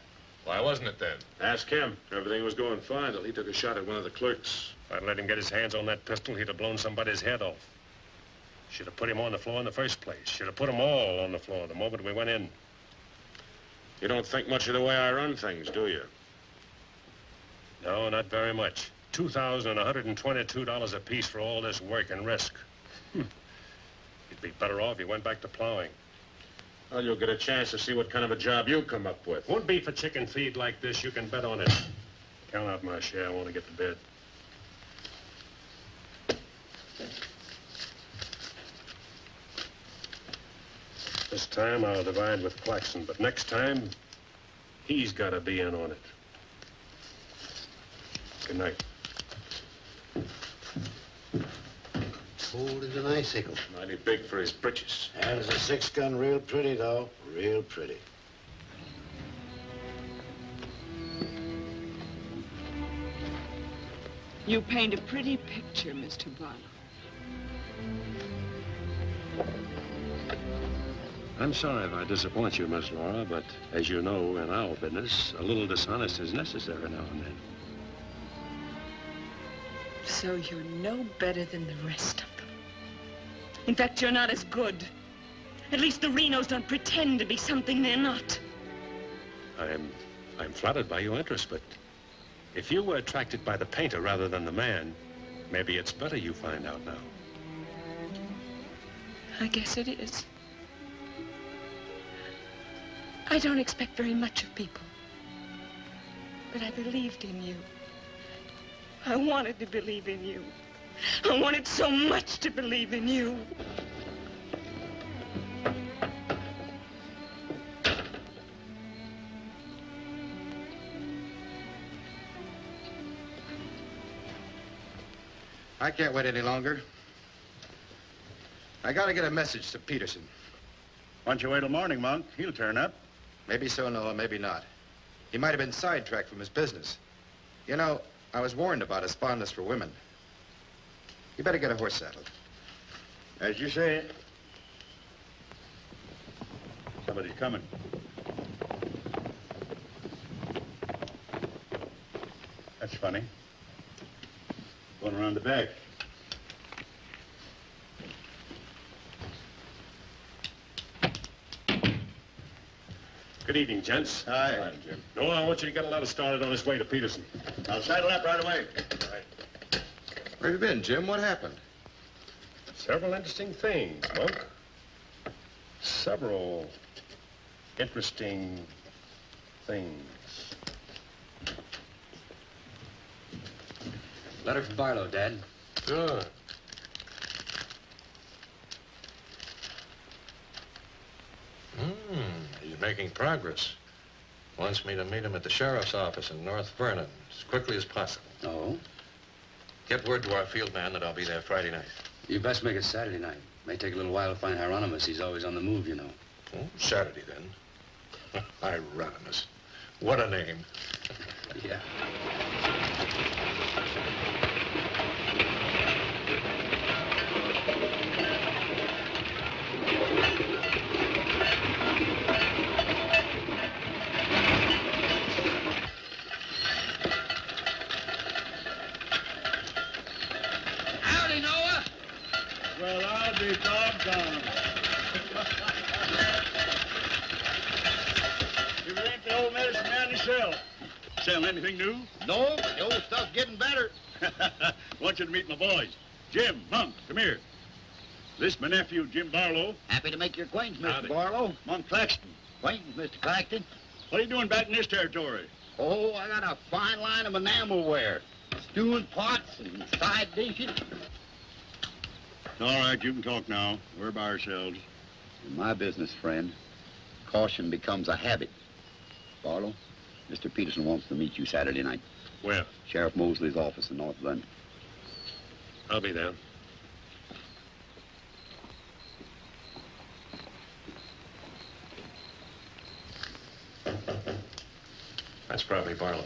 Why wasn't it then? Ask him. Everything was going fine till he took a shot at one of the clerks. If I'd let him get his hands on that pistol, he'd have blown somebody's head off. Should have put him on the floor in the first place. Should have put them all on the floor the moment we went in. You don't think much of the way I run things, do you? No, not very much. $2,122 apiece for all this work and risk. You'd be better off if you went back to plowing. Well, you'll get a chance to see what kind of a job you come up with. Won't be for chicken feed like this. You can bet on it. Count out my share. I want to get to bed. This time I'll divide with Claxon, but next time, he's got to be in on it. Good night. Cold as an icicle. Mighty big for his britches. That is a 6-gun, real pretty, though. Real pretty. You paint a pretty picture, Mr. Barlow. I'm sorry if I disappoint you, Miss Laura, but as you know, in our business, a little dishonesty is necessary now and then. So you're no better than the rest of them. In fact, you're not as good. At least the Renos don't pretend to be something they're not. I'm flattered by your interest, but if you were attracted by the painter rather than the man, maybe it's better you find out now. I guess it is. I don't expect very much of people. But I believed in you. I wanted to believe in you. I wanted so much to believe in you. I can't wait any longer. I gotta get a message to Peterson. Why don't you wait till morning, Monk? He'll turn up. Maybe so, Noah, maybe not. He might have been sidetracked from his business. You know, I was warned about his fondness for women. You better get a horse saddled. As you say. Somebody's coming. That's funny. Going around the back. Good evening, gents. Hi. Hi, Jim. Noah, I want you to get a letter started on his way to Peterson. I'll saddle up right away. Right. Where have you been, Jim? What happened? Several interesting things, Monk. Several interesting things. Letter from Barlow, Dad. Good. He's making progress. Wants me to meet him at the sheriff's office in North Vernon as quickly as possible. Oh? Get word to our field man that I'll be there Friday night. You best make it Saturday night. May take a little while to find Hieronymus. He's always on the move, you know. Oh, Saturday, then. Hieronymus. What a name. Yeah. Howdy, Noah. Well, I'll be doggone. You ain't the old medicine man yourself. Sell anything new? No, the old stuff's getting better. Want you to meet my boys. Jim, Monk, come here. This my nephew, Jim Barlow. Happy to make your acquaintance, Mr. Howdy. Barlow. Monk Claxton. Acquaintance, Mr. Clacton. What are you doing back in this territory? Oh, I got a fine line of enamelware. Stewing pots and side dishes. All right, you can talk now. We're by ourselves. In my business, friend, caution becomes a habit. Barlow, Mr. Peterson wants to meet you Saturday night. Where? Sheriff Mosley's office in North London. I'll be there. That's probably Barlow.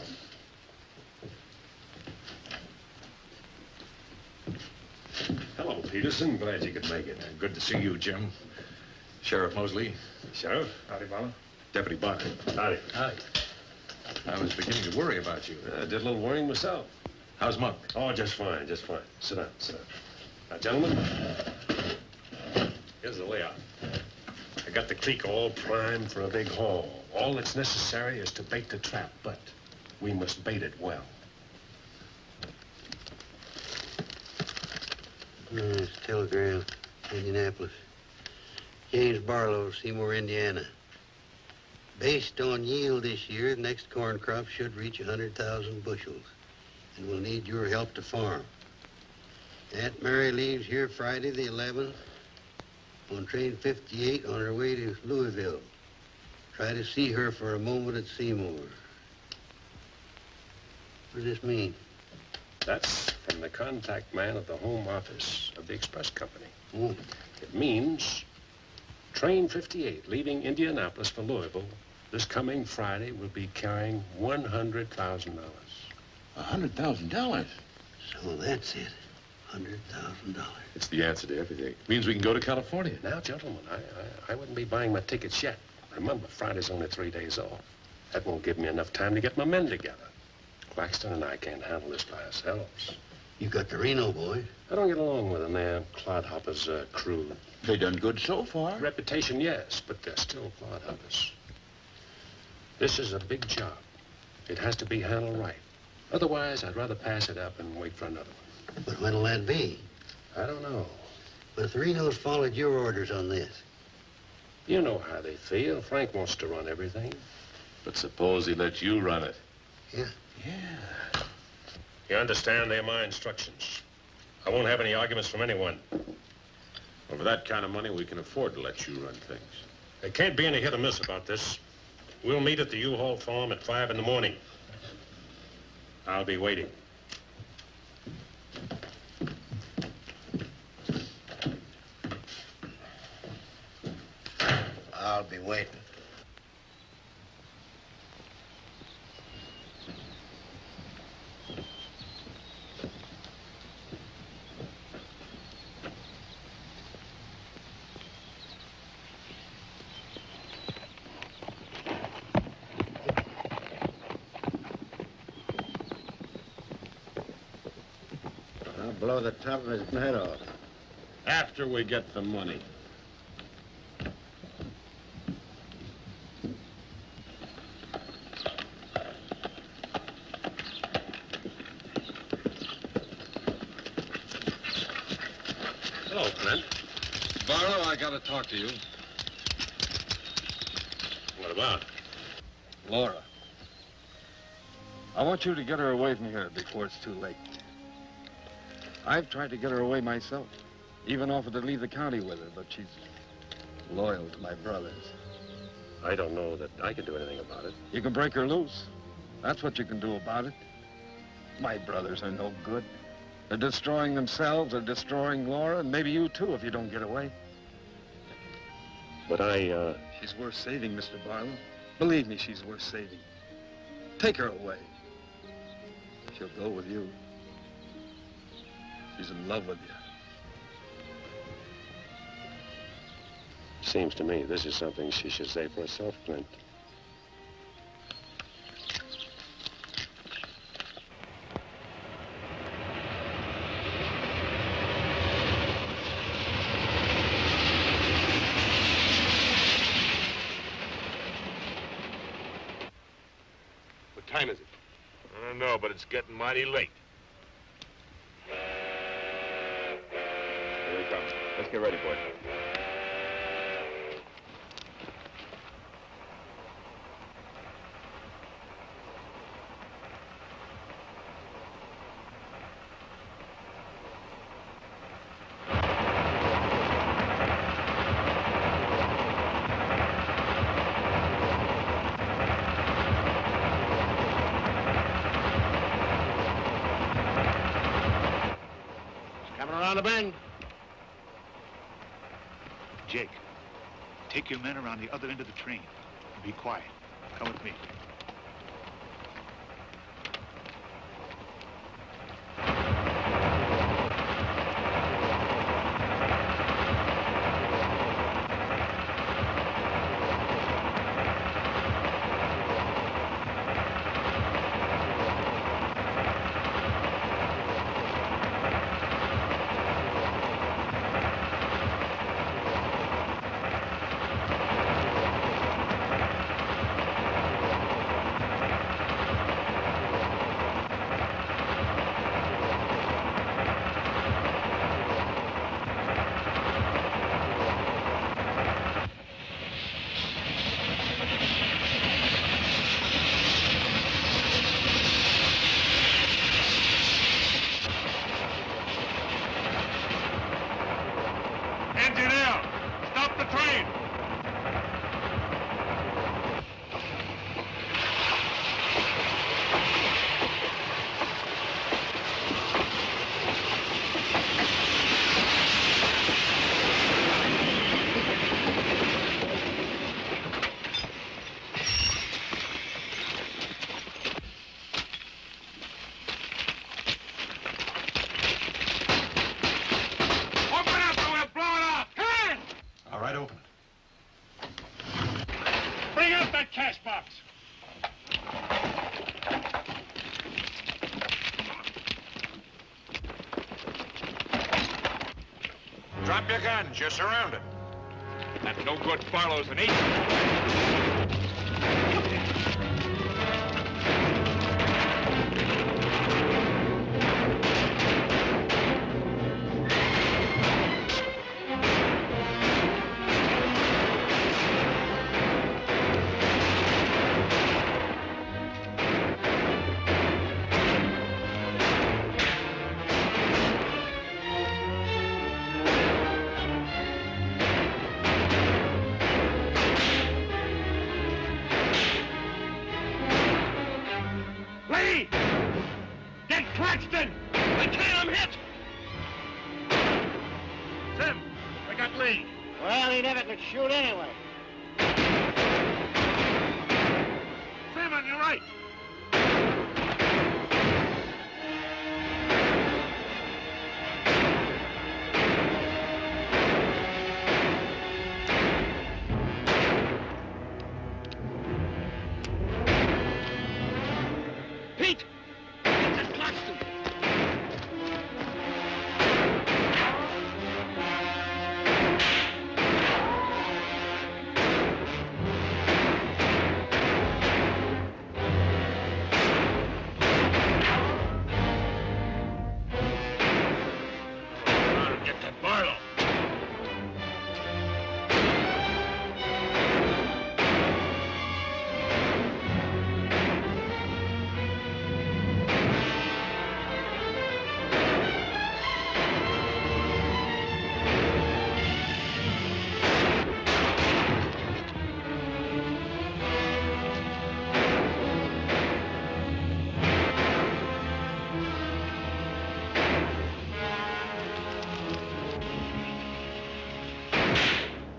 Hello, Peterson. Glad you could make it. Good to see you, Jim. Sheriff Mosley. Sheriff? Howdy, Barlow. Deputy Barker. Howdy. Hi. I was beginning to worry about you. I did a little worrying myself. How's Monk? Oh, just fine, just fine. Sit down, sit down. Now, gentlemen, here's the layout. I got the creek all primed for a big haul. All that's necessary is to bait the trap, but we must bait it well. It's telegram, Indianapolis. James Barlow, Seymour, Indiana. Based on yield this year, the next corn crop should reach 100,000 bushels, and we'll need your help to farm. Aunt Mary leaves here Friday the 11th on train 58 on her way to Louisville. Try to see her for a moment at Seymour. What does this mean? That's from the contact man at the home office of the express company. Oh. It means train 58 leaving Indianapolis for Louisville this coming Friday will be carrying $100,000. $100,000? So that's it. $100,000. It's the answer to everything. Means we can go to California. Now, gentlemen, I wouldn't be buying my tickets yet. Remember, Friday's only 3 days off. That won't give me enough time to get my men together. Claxton and I can't handle this by ourselves. You got the Reno boy. I don't get along with them. They're clodhoppers' crew. They done good so far. Reputation, yes, but they're still clodhoppers. This is a big job. It has to be handled right. Otherwise, I'd rather pass it up and wait for another one. But when'll that be? I don't know. But if the Renos followed your orders on this? You know how they feel. Frank wants to run everything. But suppose he let you run it. Yeah. Yeah. You understand? They're my instructions. I won't have any arguments from anyone. Well, for that kind of money, we can afford to let you run things. There can't be any hit or miss about this. We'll meet at the U-Haul farm at 5 in the morning. I'll be waiting. I'll be waiting. I'll blow the top of his head off. After we get the money. Hello, Clint. Barlow, I gotta talk to you. What about? Laura. I want you to get her away from here before it's too late. I've tried to get her away myself. Even offered to leave the county with her, but she's loyal to my brothers. I don't know that I can do anything about it. You can break her loose. That's what you can do about it. My brothers are no good. They're destroying themselves, they're destroying Laura, and maybe you too if you don't get away. But She's worth saving, Mr. Barlow. Believe me, she's worth saving. Take her away. She'll go with you. She's in love with you. Seems to me this is something she should say for herself, Clint. What time is it? I don't know, but it's getting mighty late. Here he comes. Let's get ready, boys. Around the bend. Jake, take your men around the other end of the train. And be quiet. Come with me. Engineer, stop the train. All right, open it. Bring out that cash box. Drop your guns. You're surrounded. That no good Barlow's an agent. Claxton! I can't, I'm hit! Sim, I got Lee. Well, he never could shoot anyway. Sim, on your right. Pete! It's Claxton! Get that Barlow.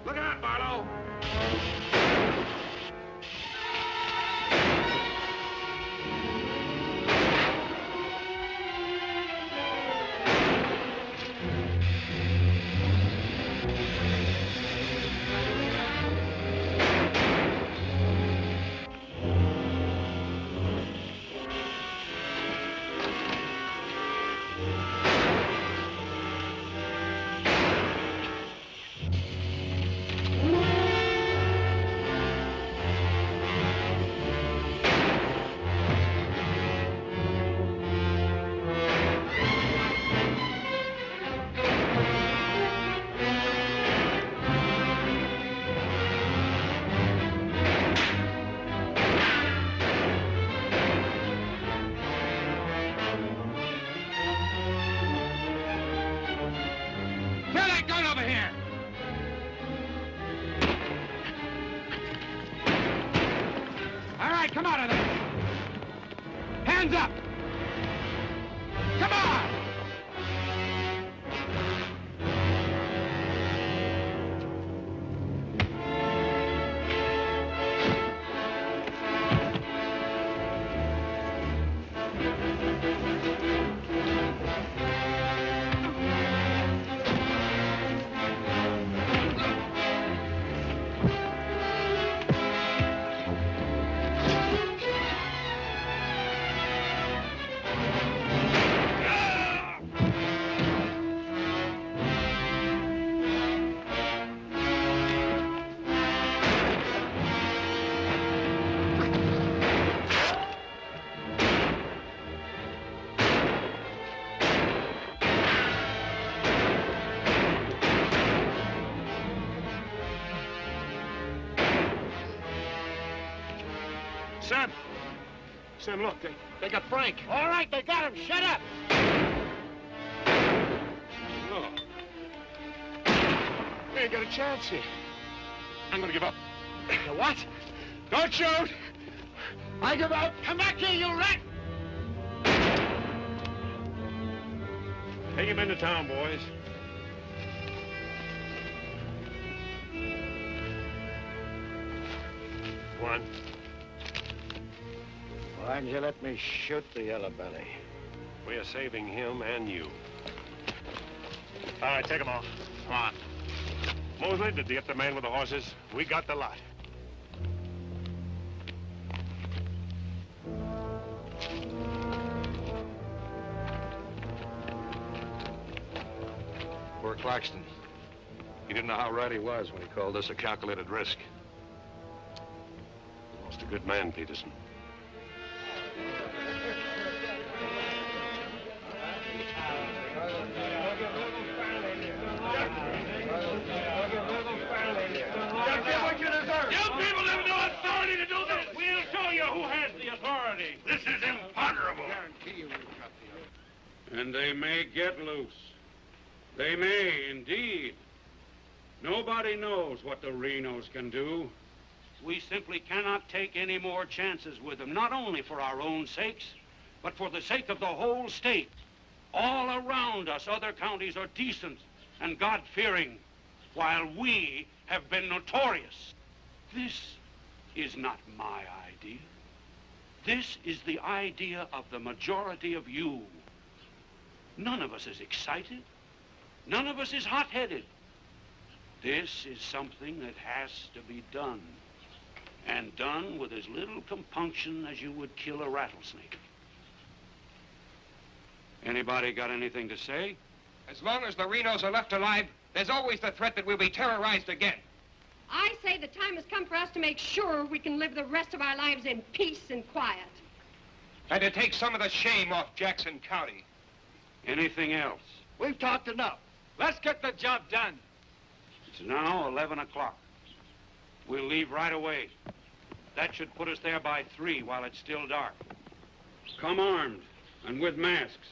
Look out, Barlow! Throw that gun over here! All right, come out of there! Hands up! Come on! Sim! Sim, look, they got Frank. All right, they got him. Shut up. No. We ain't got a chance here. I'm gonna give up. You what? Don't shoot! I give up! Come back here, you rat! Take him into town, boys. One. Why didn't you let me shoot the yellow belly? We are saving him and you. All right, take him off. Come on. Mosley, did you get the man with the horses? We got the lot. Poor Claxton. He didn't know how right he was when he called this a calculated risk. Lost a good man, Peterson. What you deserve. You people have no authority to do this. We'll show you who has the authority. This is imponderable. And they may get loose. They may, indeed. Nobody knows what the Renos can do. We simply cannot take any more chances with them, not only for our own sakes, but for the sake of the whole state. All around us, other counties are decent and God-fearing, while we have been notorious. This is not my idea. This is the idea of the majority of you. None of us is excited. None of us is hot-headed. This is something that has to be done, and done with as little compunction as you would kill a rattlesnake. Anybody got anything to say? As long as the Renos are left alive, there's always the threat that we'll be terrorized again. I say the time has come for us to make sure we can live the rest of our lives in peace and quiet. And to take some of the shame off Jackson County. Anything else? We've talked enough. Let's get the job done. It's now 11 o'clock. We'll leave right away. That should put us there by 3 while it's still dark. Come armed and with masks.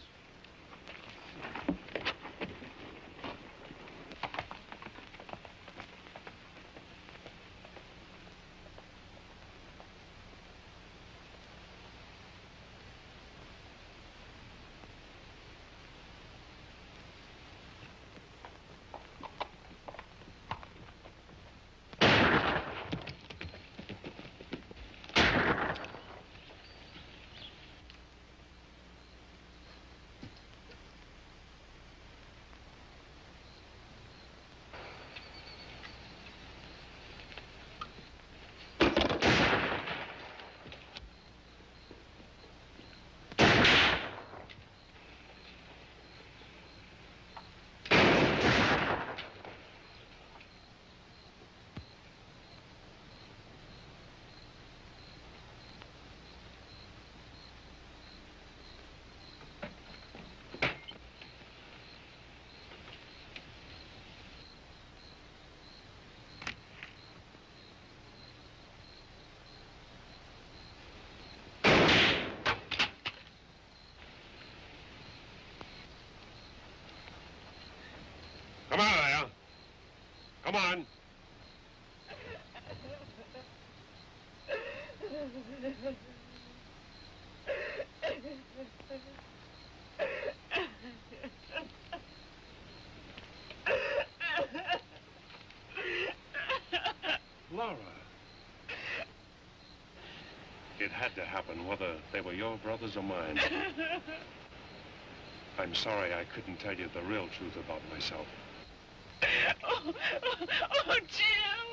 Come on, there. Come on. Laura. It had to happen, whether they were your brothers or mine. I'm sorry I couldn't tell you the real truth about myself. Oh, Jim!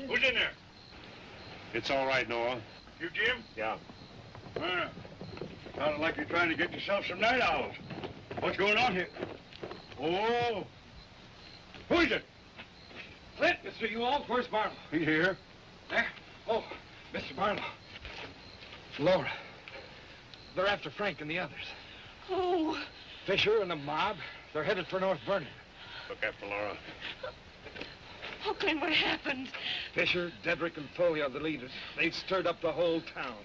Who's in there? It's all right, Noah. You, Jim? Yeah. Sounded like you're trying to get yourself some night owls. What's going on here? Oh. Who is it? Clint, Mr. Ewald, where's Barlow? He's here. There? Oh, Mr. Barlow. Laura. They're after Frank and the others. Oh. Fisher and the mob. They're headed for North Vernon. Look after Laura. Oh, Clint, what happened? Fisher, Dedrick, and Foley are the leaders. They've stirred up the whole town.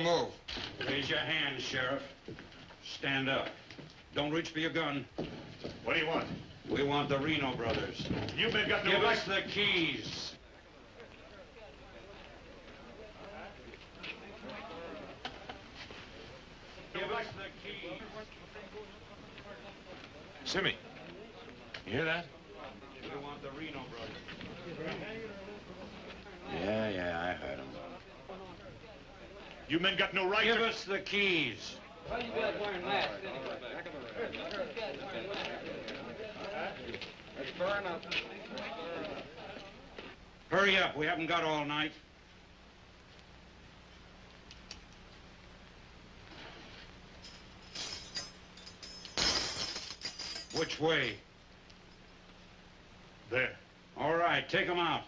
move. Raise your hand, Sheriff. Stand up. Don't reach for your gun. What do you want? We want the Reno brothers. You men got no Give right. us the keys. Give us the keys. Simmy, you hear that? We want the Reno brothers. Yeah, I heard him. You men got no right Give to... us the keys. Why you guys wearing masks anyway? Let's burn up. Hurry up. We haven't got all night. Which way? There. All right, take them out.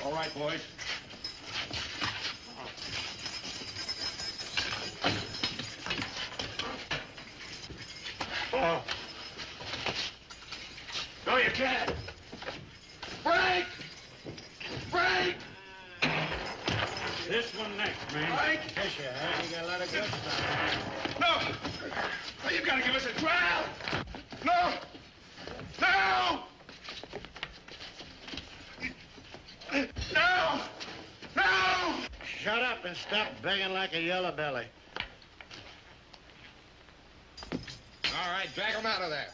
All right, boys. Oh. No, you can't. Frank! Frank! This one next, man. Frank! Fisher, huh? You got a lot of good stuff. No! No, you gotta give us a trial! No! No! No! No! Shut up and stop begging like a yellow belly. All right, drag him out of there.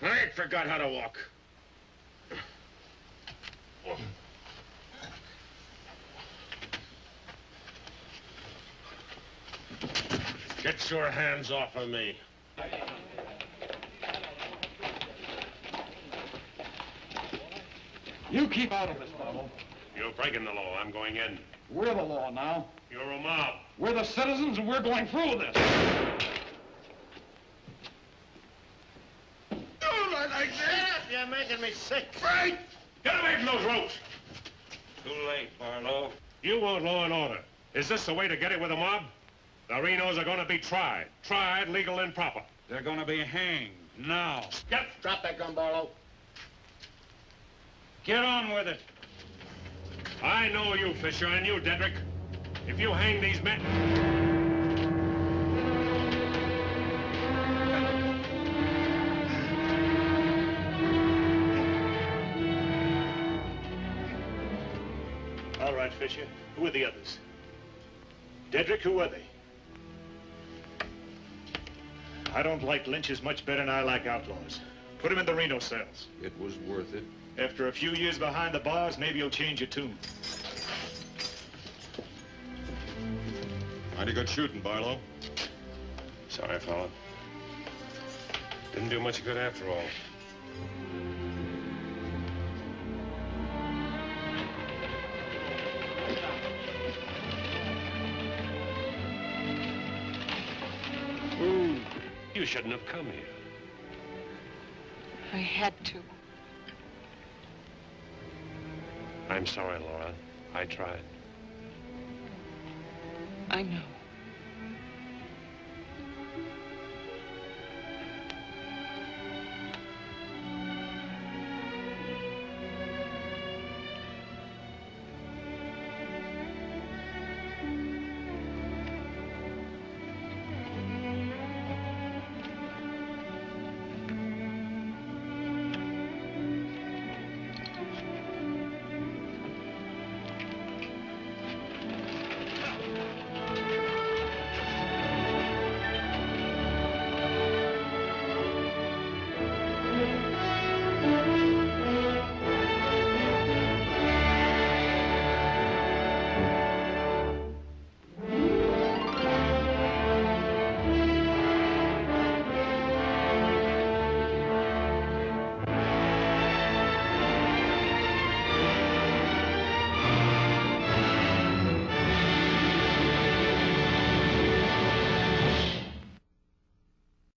I ain't forgot how to walk. Get your hands off of me. You keep out of this, Barlow. You're breaking the law. I'm going in. We're the law now. You're a mob. We're the citizens, and we're going through with this. Don't like that! You're making me sick. Frank! Get away from those ropes! Too late, Barlow. You want law and order. Is this the way to get it with a mob? The Renos are going to be tried. Tried, legal, and proper. They're going to be hanged now. Get. Drop that gun, Barlow. Get on with it. I know you, Fisher, and you, Dedrick. If you hang these men... All right, Fisher. Who are the others? Dedrick, who are they? I don't like lynches much better than I like outlaws. Put him in the Reno cells. It was worth it. After a few years behind the bars, maybe you'll change your tune. Mighty good shooting, Barlow. Sorry, fella. Didn't do much good after all. Ooh, you shouldn't have come here. I had to. I'm sorry, Laura. I tried. I know.